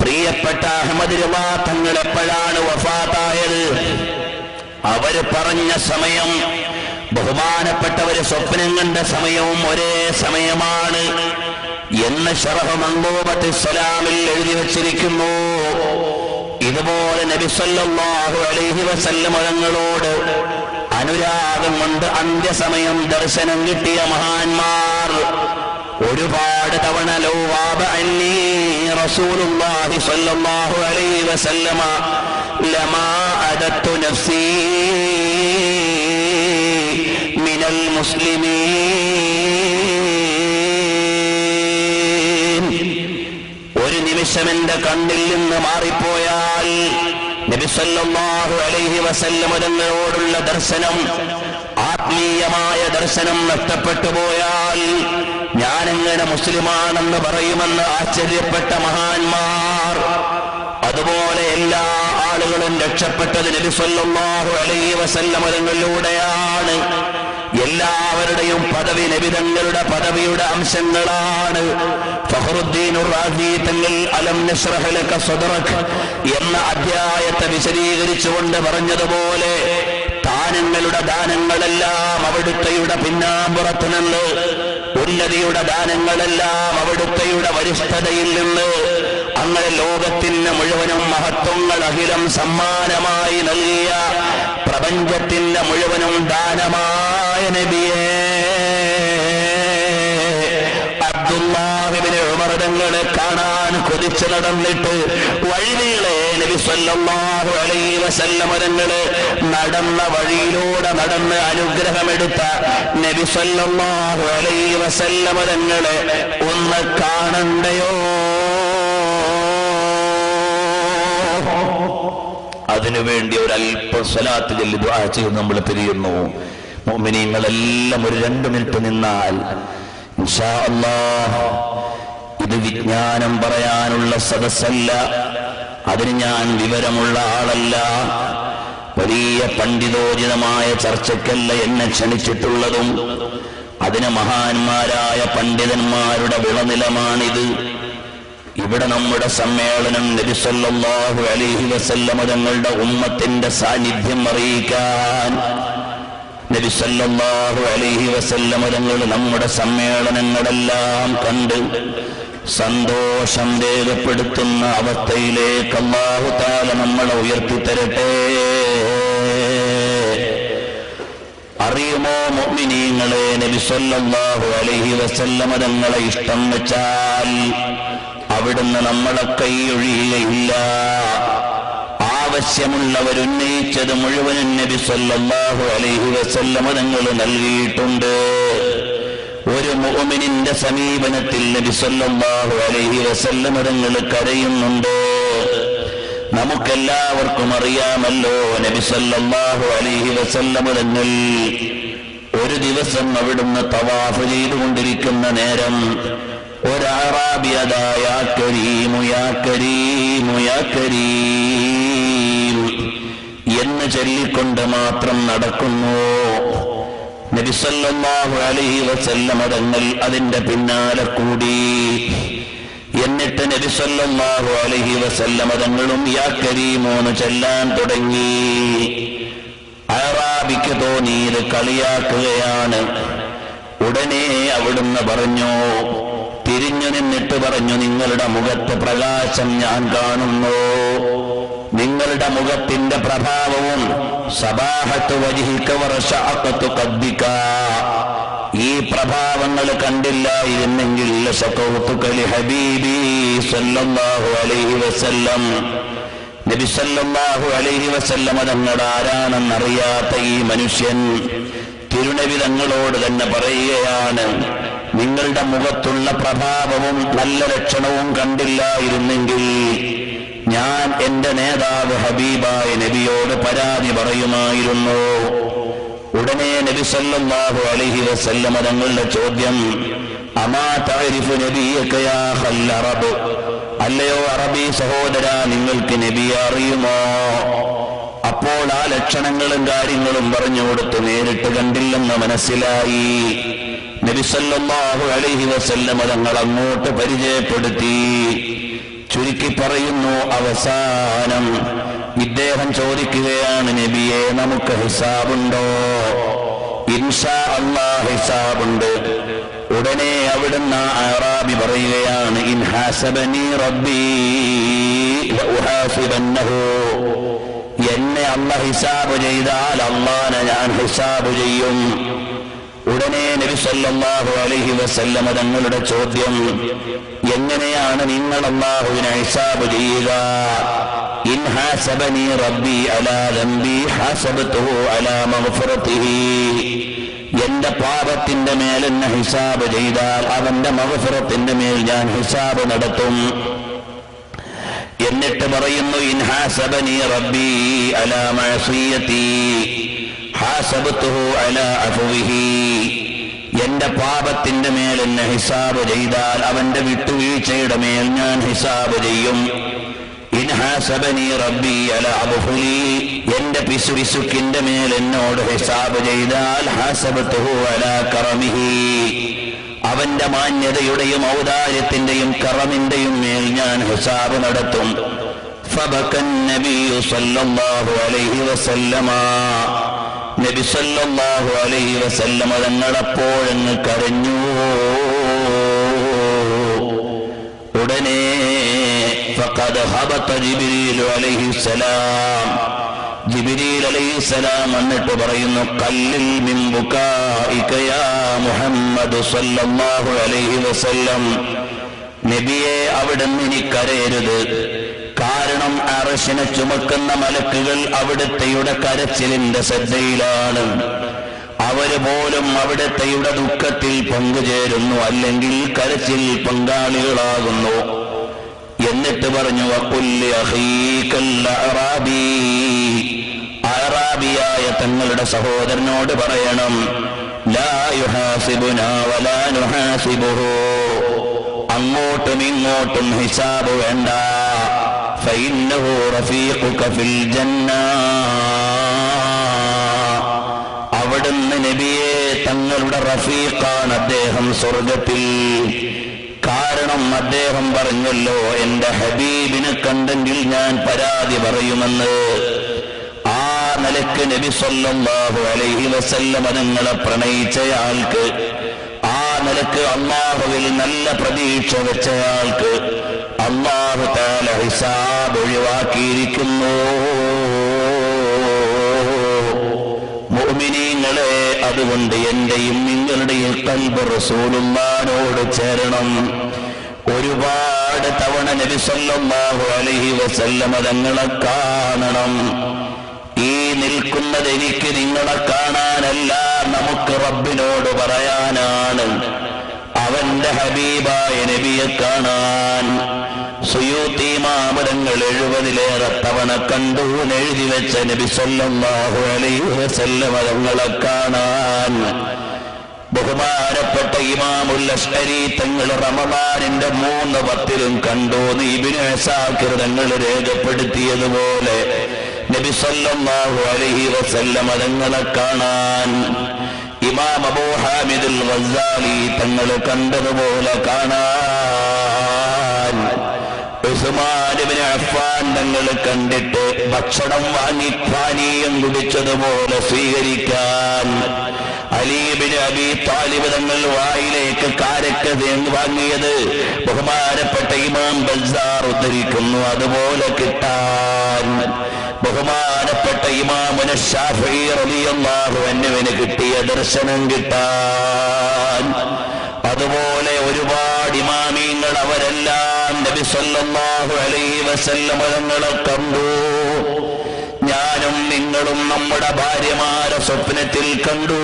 പ്രിയപ്പെട്ട അഹ്മദ് റിളാ തങ്ങൾ എപ്പോഴാണ് വഫാത്തായത്? അവര് പറഞ്ഞ സമയം ബഹുമാനപ്പെട്ടവര് സ്വപ്നം കണ്ട സമയവും ഒരേ സമയമാണ് എന്ന് ശറഹ് മൻദൂബത്ത് ഇസ്ലാമിൽ എഴുതി വച്ചിരിക്കുന്നു. ഇതുപോലെ നബി സല്ലല്ലാഹു അലൈഹി വസല്ലം തങ്ങളോട് അനുരാഗം കൊണ്ട് അന്ത്യസമയം ദർശനം കിട്ടിയ മഹാന്മാർ ഒരുപാട് തവണ ലൗവാബ അന്നീ റസൂലുള്ളാഹി സ്വല്ലല്ലാഹു അലൈഹി വസല്ലമ ലമാ അദത്തു നഫ്സീ മിനൽ മുസ്ലിമീൻ. ഒരു നിമിഷം എന്റെ കണ്ണിൽ നിന്ന് മാറിപ്പോയാൽ നബി സല്ലല്ലാഹു അലൈഹി വസല്ലം തങ്ങളോടുള്ള ദർശനം, ആത്മീയമായ ദർശനം നഷ്ടപ്പെട്ടു പോയാൽ ഞാനെങ്ങനെ മുസ്ലിമാണെന്ന് പറയുമെന്ന് ആശ്ചര്യപ്പെട്ട മഹാന്മാർ. അതുപോലെ എല്ലാ ആളുകളും രക്ഷപ്പെട്ടത് നബി സല്ലല്ലാഹു അലൈഹി വസല്ലം തങ്ങളിലൂടെയാണ്. എല്ലാവരുടെയും പദവി നബി തങ്ങളുടെ പദവിയുടെ അംശങ്ങളാണ്. ഫഖ്റുദ്ദീൻ റാസി തങ്ങൾ അലം നശ്റഹ് ലക സദ്റക എന്ന അധ്യായത്തെ വിശദീകരിച്ചുകൊണ്ട് പറഞ്ഞതുപോലെ ദാനങ്ങളുടെ ദാനങ്ങളെല്ലാം അവിടുത്തെയുടെ പിന്നാമ്പുറത്ത് നിന്ന്, ഉന്നതിയുടെ ദാനങ്ങളെല്ലാം അവിടുത്തെയുടെ വരിഷ്ഠതയിൽ നിന്ന്, അങ്ങനെ ലോകത്തിന് മുഴുവനും മഹത്വങ്ങൾ അഖിലം സമ്മാനമായി നൽകിയ, പ്രപഞ്ചത്തിന്റെ മുഴുവനും ദാനമായ നബിയെ അബ്ദുല്ലാഹ് ഇബ്നു ഉമർ തങ്ങളെ കാണാൻ കൊതിച്ചു നടന്നിട്ട് വഴിനീളെ നബി സല്ലല്ലാഹു അലൈഹി വസല്ലം തങ്ങളെ നടന്ന വഴിയിലൂടെ നടന്ന് അനുഗ്രഹമെടുത്ത നബി സല്ലല്ലാഹു അലൈഹി വസല്ലം തങ്ങളെ ഒന്ന് കാണണ്ടയോ? അതിനുവേണ്ടി ഒരല്പ സ്വലാത്ത് ചൊല്ലി ദുആ ചെയ്ത് നമ്മൾ പിരിയുന്നു. മുഅ്മിനീങ്ങളെല്ലാം ഒരു 2 മിനിറ്റ് നിന്നാൽ ഇൻഷാ അല്ലാഹ് ഇത് വിജ്ഞാനം പറയാനുള്ള സദസ്സല്ല, അതിന് ഞാൻ വിവരമുള്ള ആളല്ല. വലിയ പണ്ഡിതോചിതമായ ചർച്ചയ്ക്കല്ല എന്നെ ക്ഷണിച്ചിട്ടുള്ളതും. അതിന് മഹാന്മാരായ പണ്ഡിതന്മാരുടെ വിളനിലമാണിത്. ഇവിടെ നമ്മുടെ സമ്മേളനം നബി സല്ലല്ലാഹു അലൈഹി വസല്ലമ തങ്ങളുടെ ഉമ്മത്തിന്റെ സാന്നിധ്യം അറിയിക്കാൻ, നബി സല്ലല്ലാഹു അലൈഹി വസല്ലമ തങ്ങൾ നമ്മുടെ സമ്മേളനങ്ങളെല്ലാം കണ്ട് സന്തോഷം രേഖപ്പെടുത്തുന്ന അവസ്ഥയിലേക്ക് അല്ലാഹു തആല നമ്മളെ ഉയർത്തിത്തരട്ടെ. അറിയുമോ മുഅ്മിനീങ്ങളെ, നബി സല്ലല്ലാഹു അലൈഹി വസല്ലമ തങ്ങളെ ഇഷ്ടം വെച്ചാൽ അവിടുന്ന് നമ്മളെ കൈയൊഴിയുകയില്ല. ആവശ്യമുള്ളവരുന്നയിച്ചത് മുഴുവനും നബി സല്ലല്ലാഹു അലൈഹി വസല്ലമ തങ്ങൾ നൽകിയിട്ടുണ്ട്. ഒരു മുഅ്മിനിന്റെ സമീപനത്തിൽ നബി സല്ലല്ലാഹു അലൈഹി വസല്ലമ തങ്ങൾ കരയുന്നുണ്ട്. നമുക്കെല്ലാവർക്കും അറിയാമല്ലോ, നബി സല്ലല്ലാഹു അലൈഹി വസല്ലമ തങ്ങൾ ഒരു ദിവസം അവിടുന്ന് തവാഫ് ചെയ്തുകൊണ്ടിരിക്കുന്ന നേരം ഒരാറാബിയതാ യാ കരീമു യാ കരീമു യാ കരീം എന്ന് ചൊല്ലിക്കൊണ്ട് മാത്രം നടക്കുന്നു. നബി സല്ലല്ലാഹു അലൈഹി വസല്ലമ തങ്ങൾ അതിന്റെ പിന്നാലെ കൂടി. എന്നിട്ട് നബി സല്ലല്ലാഹു അലൈഹി വസല്ലമ തങ്ങളും യാ കരീമു എന്ന് ചൊല്ലാൻ തുടങ്ങി. അറാബിക്ക് തോന്നിയത് കളിയാക്കുകയാണ്. ഉടനെ അവിടുന്ന് പറഞ്ഞു, തിരിഞ്ഞു നിന്നിട്ട് പറഞ്ഞു, നിങ്ങളുടെ മുഖത്ത് പ്രകാശം ഞാൻ കാണുന്നു. നിങ്ങളുടെ മുഖത്തിന്റെ പ്രഭാവവും സബാഹത്ത് വജ്ഹിക വറശഅഖത്തു ഖദ്ദിക, ഈ പ്രഭാവങ്ങൾ കണ്ടില്ലായിരുന്നെങ്കിൽ ലശഖൗതുക ലിഹബീബി സല്ലല്ലാഹു അലൈഹി വസല്ലം. നബി സല്ലല്ലാഹു അലൈഹി വസല്ലം തങ്ങൾ ആരാണെന്നറിയാത്ത ഈ മനുഷ്യൻ തിരുനബി തങ്ങളോട് തന്നെ പറയുകയാണ്, നിങ്ങളുടെ മുഖത്തുള്ള പ്രഭാവവും നല്ല ലക്ഷണവും കണ്ടില്ലായിരുന്നെങ്കിൽ ഞാൻ എന്റെ നേതാവ് ഹബീബായ നബിയോട് പരാതി പറയുമായിരുന്നു. ഉടനെ നബി സല്ലല്ലാഹു അലൈഹി വസല്ലം തങ്ങളുടെ ചോദ്യം, അമാ തഅരിഫു നബിയക യാ ഖൽ അറബ്, അല്ലയോ അറബി സഹോദര, നിങ്ങൾക്ക് നബിയെ അറിയുമോ? അപ്പോൾ ആ ലക്ഷണങ്ങളും കാര്യങ്ങളും പറഞ്ഞു കൊടുത്തു. നേരിട്ട് കണ്ടില്ലെന്ന് മനസ്സിലായി. നബി സല്ലല്ലാഹു അലൈഹി വസല്ലം തങ്ങൾ അങ്ങോട്ട് പരിചയപ്പെടുത്തി. ചുരുക്കി പറയുന്നു, അവസാനം ഇദ്ദേഹം ചോദിക്കുകയാണ്, നബിയെ നമുക്ക് ഹിസാബുണ്ടോ? ഇൻഷാ അല്ലാഹ് ഹിസാബുണ്ട്. ഉടനെ അവിടുന്ന് അറാബി പറയുകയാണ്, ഇൻ ഹാസബനി റബ്ബി ലഉഹാസിബന്നഹു, എന്നെ അല്ലാഹ് ഹിസാബ് ചെയ്താൽ അല്ലാഹനെ ഞാൻ ഹിസാബ് ചെയ്യും. ഉടനെ നബി സല്ലല്ലാഹു അലൈഹി വസല്ലം തങ്ങളുടെ ചോദ്യം, എങ്ങനെയാണ് നിങ്ങൾ അല്ലാഹുവിനെ ഹിസാബ് ചെയ്യുക? ഇൻ ഹാസബനി റബ്ബി അലാ ദംബി ഹാസബതുഹു അലാ മഗ്ഫിറതിഹി, എന്റെ പാപത്തിന്റെ മേൽ എന്നെ ഹിസാബ് ചെയ്താൽ അവന്റെ മഗ്ഫിറത്തിന്റെ മേൽ ഞാൻ ഹിസാബ് നടത്തും. എന്നിട്ട് പറയുന്നു, ഇൻ ഹാസബനി റബ്ബി അലാ മഅസിയതി ഹാസബതുഹു അലാ അഫ്വിഹി, എന്റെ പാപത്തിന്റെ മേൽ എന്നെ ഹിസാബ് ചെയ്താൽ അവന്റെ വിട്ടുവീഴ്ചയുടെ മേൽ ഞാൻ ഹിസാബ് ചെയ്യും. ഇൻ ഹാസബനി റബ്ബി അലാ അബ്ഖുലി, എന്റെ പിസുകിന്റെ മേൽ എന്നോട് ഹിസാബ് ചെയ്താൽ ഹാസബതുഹു അലാ കറമിഹി, അവന്റെ മാന്യതയുടെയും ഔദാര്യത്തിന്റെയും കറമിന്റെയും മേൽ ഞാൻ ഹിസാബ് നടത്തും. ഫബകൻ നബിയു സല്ലല്ലാഹു അലൈഹി വസല്ലമ, നബി സല്ലല്ലാഹു അലൈഹി വസല്ലമ തങ്ങളപ്പോഴങ്ങ് കരഞ്ഞു. ഉടനെ ഫഖദ ഹബത ജിബ്രീൽ അലൈഹിസ്സലാം, ജിബ്രീൽ അലൈഹിസ്സലാം എന്നിട്ട് പറയുന്നു, ഖല്ലിൽ മിൻ ബുകാഇക യാ മുഹമ്മദ് സല്ലല്ലാഹു അലൈഹി വസല്ലം, നബിയെ അവിടുന്ന് ഇനി കരയരുത്. കാരണം അർശിനെ ചുമക്കുന്ന മലക്കുകൾ അവിടുത്തെയുടെ കരച്ചിലിന്റെ ശ്രദ്ധയിലാണ്. അവര് പോലും അവിടുത്തെയുടെ ദുഃഖത്തിൽ പങ്കുചേരുന്നു, അല്ലെങ്കിൽ കരച്ചിൽ പങ്കാളികളാകുന്നു. എന്നിട്ട് പറഞ്ഞു, വഖുല്ലി അഖീകൽ അറാബി, അറാബിയായ തങ്ങളുടെ സഹോദരനോട് പറയണം, ലാ യുഹാസിബുനാ വലാ നുഹാസിബുഹു, അങ്ങോട്ടും ഇങ്ങോട്ടും ഹിസാബ് വേണ്ട. ഫഇന്നഹു റഫീഖുക ഫിൽ ജന്ന. അവിടുന്ന് നബിയെ തങ്ങളുടെ റഫീഖാണ് അദ്ദേഹം സ്വർഗത്തിൽ. കാരണം അദ്ദേഹം പറഞ്ഞല്ലോ, എന്റെ ഹബീബിനെ കണ്ടെങ്കിൽ ഞാൻ പരാതി പറയുമെന്ന്. ആ നിലക്ക് നബി സല്ലല്ലാഹു അലൈഹി വസല്ലം തങ്ങളെ പ്രണയിച്ചയാൾക്ക്, ആ നിലക്ക് അല്ലാഹുവിൽ നല്ല പ്രതീക്ഷ വെച്ചയാൾക്ക് അല്ലാഹു തആല ഹിസാബ് ഒഴിവാക്കിയിരിക്കുന്നു. മുഅ്മിനീങ്ങളെ, അതുകൊണ്ട് എന്റെയും നിങ്ങളുടെയും ഖൽബ് റസൂലുള്ളാഹിനോട് ചേരണം. ഒരുപാട് തവണ നബി സല്ലല്ലാഹു അലൈഹി വസല്ലം തങ്ങളെ കാണണം. ഈ നിൽക്കുന്നത് എനിക്ക് നിങ്ങളെ കാണാനല്ല, നമുക്ക് റബ്ബിനോട് പറയാനാണ്. അവന്റെ ഹബീബായ നബിയെ കാണാൻ സുയൂത്തി മാമരങ്ങൾ 70-ലേറെ തവണ കണ്ടു എഴുതി വെച്ച നബി സല്ലല്ലാഹു അലൈഹി വസല്ലം തങ്ങളെ കാണാൻ ബഹുമാനപ്പെട്ട ഇമാമുൽ അശ്അരി തങ്ങൾ റമദാനിന്റെ 3 പത്തിലും കണ്ടു. ഇബ്നു അസാകിർ തങ്ങൾ രേഖപ്പെടുത്തിയതുപോലെ നബി സല്ലല്ലാഹു അലൈഹി വസല്ലം തങ്ങളെ കാണാൻ ഇമാം അബൂ ഹാമിദുൽ ഗസാലി തങ്ങൾ കണ്ടതുപോലെ കാണാൻ ഉസ്മാൻ ഇബ്നു അഫ്ഫാൻ തങ്ങൾ കണ്ടിട്ട് ഭക്ഷണം വാങ്ങി പാനീയം കുടിച്ചതുപോലെ സ്വീകരിക്കാൻ അലി ഇബ്നു അബീ ത്വാലിബ് തങ്ങൾ വായിലേക്ക് കാരക്ക വാങ്ങിയത് ബഹുമാനപ്പെട്ട ഇമാം ബസാർ ഉദ്ധരിക്കുന്നു, അതുപോലെ കിട്ടാൻ ബഹുമാനപ്പെട്ട ഇമാമുന ശാഫിഈ റളിയല്ലാഹു അൻഹുവിന് കിട്ടിയ ദർശനം കിട്ടാൻ, അതുപോലെ ഒരുപാട് ഇമാമീങ്ങൾ അവരെല്ലാം നബി സല്ലല്ലാഹു അലൈഹി വസല്ലം തങ്ങളെ കണ്ടു. ഞാനും നിങ്ങളും നമ്മുടെ ഭാര്യമാരെ സ്വപ്നത്തിൽ കണ്ടു.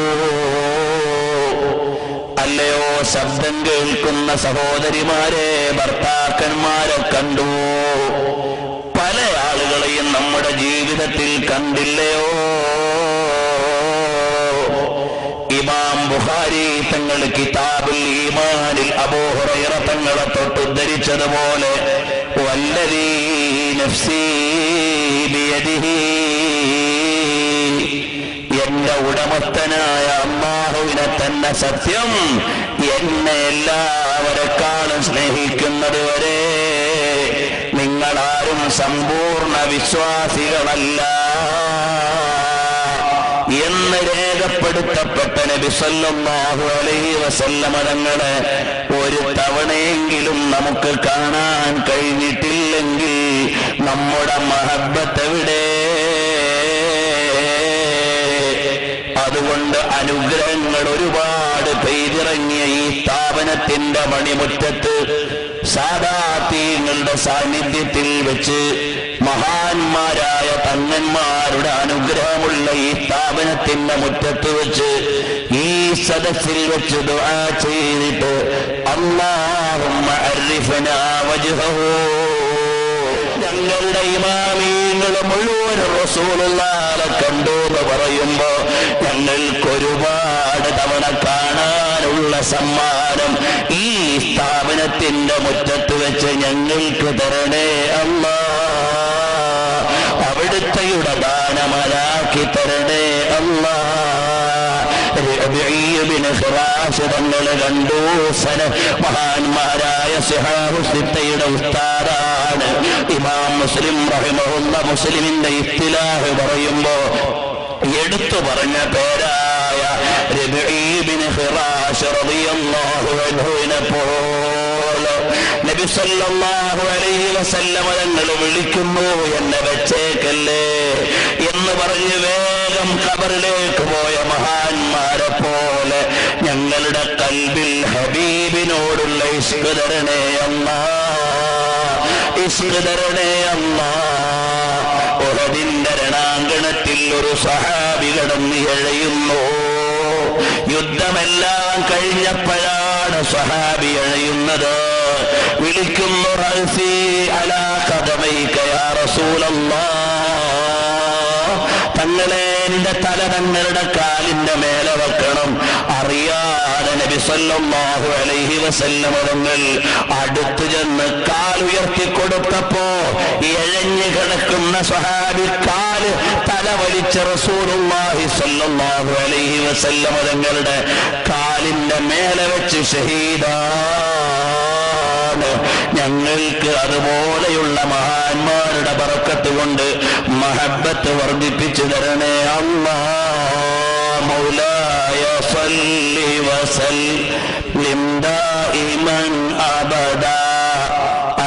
അല്ലയോ ശബ്ദം കേൾക്കുന്ന സഹോദരിമാരെ, ഭർത്താക്കന്മാരെ കണ്ടു. പല ആളുകളെയും നമ്മുടെ ജീവിതത്തിൽ കണ്ടില്ലയോ? ഇമാം ബുഖാരി തങ്ങൾ കിതാബുൽ ഈമാനിൽ അബൂ ഹുറൈറ തങ്ങളെ തൊട്ടുദ്ധരിച്ചതുപോലെ വല്ലദീ നഫ്സീ ബിയദിഹി, എന്റെ ഉടമസ്ഥനായ അല്ലാഹുവിനെ തന്നെ സത്യം, എന്നെ എല്ലാവരെക്കാളും സ്നേഹിക്കുന്നത് വരെ നിങ്ങളാരും സമ്പൂർണ്ണ വിശ്വാസികളല്ല എന്ന് രേഖപ്പെടുത്തപ്പെട്ട നബി സല്ലല്ലാഹു അലൈഹി വസല്ലം തങ്ങളെ ഒരു തവണയെങ്കിലും നമുക്ക് കാണാൻ കഴിഞ്ഞിട്ടില്ലെങ്കിൽ നമ്മുടെ മഹബ്ബത്ത് എവിടെ? അതുകൊണ്ട് അനുഗ്രഹങ്ങൾ ഒരുപാട് പെയ്തിറങ്ങിയ ഈ സ്ഥാപനത്തിന്റെ മണിമുറ്റത്ത് സാദാതീങ്ങളുടെ സാന്നിധ്യത്തിൽ വെച്ച് മഹാന്മാരായ തങ്ങന്മാരുടെ അനുഗ്രഹമുള്ള ഈ സ്ഥാപനത്തിന്റെ മുറ്റത്ത് വെച്ച് ഈ സദസ്സിൽ വെച്ച് ദുആ ചെയ്തിട്ട് അല്ലാഹുമ്മ അർഫനാ വജ്ഹഹു, ഞങ്ങളുടെ ഇമാമീങ്ങൾ മുഴുവൻ റസൂലുള്ളാഹിനെ കണ്ടു എന്ന് പറയുമ്പോ ഞങ്ങൾക്കൊരുപാട് തവണ കാണാനുള്ള സമ്മാനം ഈ സ്ഥാപനത്തിന്റെ മുറ്റത്ത് വെച്ച് ഞങ്ങൾക്ക് തരണേ അല്ലാ. അവിടുത്തെയുടെ ദാനമലാക്കി തരണേ അല്ലാ. തങ്ങള് കണ്ടു. മഹാന്മാരായ സിഹാഹു സിത്തയുടെ ഉസ്താദാണ് ഇമാം മുസ്ലിം റഹിമഹുല്ല. മുസ്ലിമിന്റെ ഇഖ്തിലാഫ് പറയുമ്പോ എടുത്തു പറഞ്ഞ പേരായ റബീഇ ബിൻ ഖിറാശ് റളിയല്ലാഹു അൻഹുവിനെ പോലെ നബി സല്ലല്ലാഹു അലൈഹി വസല്ലം തങ്ങൾ വിളിക്കുന്നു, എന്നെ വെച്ചേക്കല്ലേ എന്ന് പറഞ്ഞ് വേഗം ഖബറിലേക്ക് പോയ മഹാന്മാരെ പോലെ ഞങ്ങളുടെ കൽബിൽ ഹബീബിനോടുള്ള ഇശ്ഖ് തരണേ അല്ലാഹ്, ഇശ്ഖ് തരണേ അല്ലാഹ്. ഉഹദിന്റെ രണാങ്കണത്തിൽ ഒരു സഹാബി കടന്ന് എഴയുന്നു. യുദ്ധമെല്ലാം കഴിഞ്ഞപ്പോഴാണ് സഹാബി എഴയുന്നത്. വിളിക്കുന്നു, റഅസി അലാ ഖദമൈക യാ റസൂലല്ലാഹ്, തങ്ങളെ നിന്റെ തല തങ്ങളുടെ കാലിന്റെ മേലെ വെക്കണം. അറിയാതെ നബി സല്ലല്ലാഹു അലൈഹി വസല്ലം തങ്ങൾ അടുത്തു ചെന്ന് കാലുയർത്തി കൊടുത്തപ്പോ ഇഴഞ്ഞു കിടക്കുന്ന സ്വഹാബി കാല് തല വലിച്ച റസൂലുള്ളാഹി സ്വല്ലല്ലാഹു അലൈഹി വസല്ലം തങ്ങളുടെ കാലിന്റെ മേലെ വെച്ച് ഷഹീദാണ്. ഞങ്ങൾക്ക് അതുപോലെയുള്ള മഹാന്മാരുടെ ബറക്കത്ത് കൊണ്ട് മഹബ്ബത്ത് വർദ്ധിപ്പിച്ചു തരണേ അല്ലാഹ്. മൗലായ സല്ലി വസല്ലിം ദായിമൻ അബദാ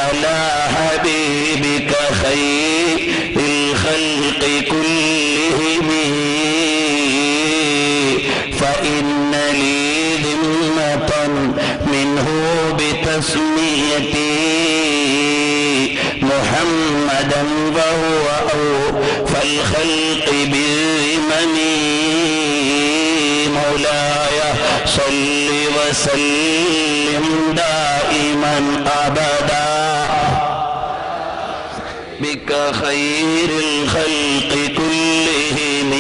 അലാ ഹബീബിക ഖൈറിൽ ഖൽഖി കുല്ലിഹിം ഫഇന്ന ലീ ദിമ്മതൻ മിൻഹു ബിതസ്മിയതി മുഹമ്മദൻ വഹുവ ഔഫൽ ഖൽഖി ബിമനി. മൗലായ സല്ലി വസല്ലിം ദായിമൻ അബദാ ബിക ഖൈറിൽ ഖൽഖി കുല്ലിഹിം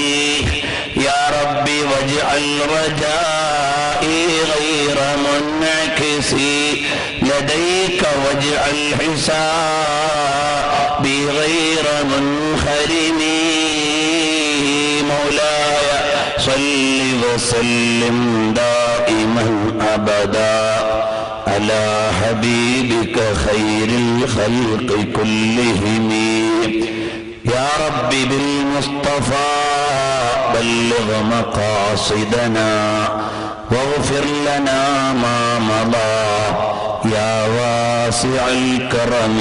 യാ റബ്ബി വജ്അൽ റജാഇ ഗൈറ മുൻഅകിസി ലദൈക വജ്അൽ ഹിസാബി ഗൈറ മുൻഖരിമി. മൗലായ സല്ലി വസല്ലിം ദായിമൻ അബദാ അലാ ഹബീബിക ഖൈറിൽ ഖൽഖി കുല്ലിഹിം യാ റബ്ബി ബിൽ മുസ്തഫാ ബല്ലിഗ് മഖാസിദനാ واغفر لنا ما مضى يا واسع الكرم.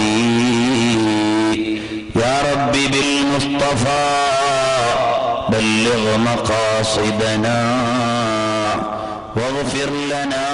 يا ربي بالمصطفى بلغ مقاصدنا واغفر لنا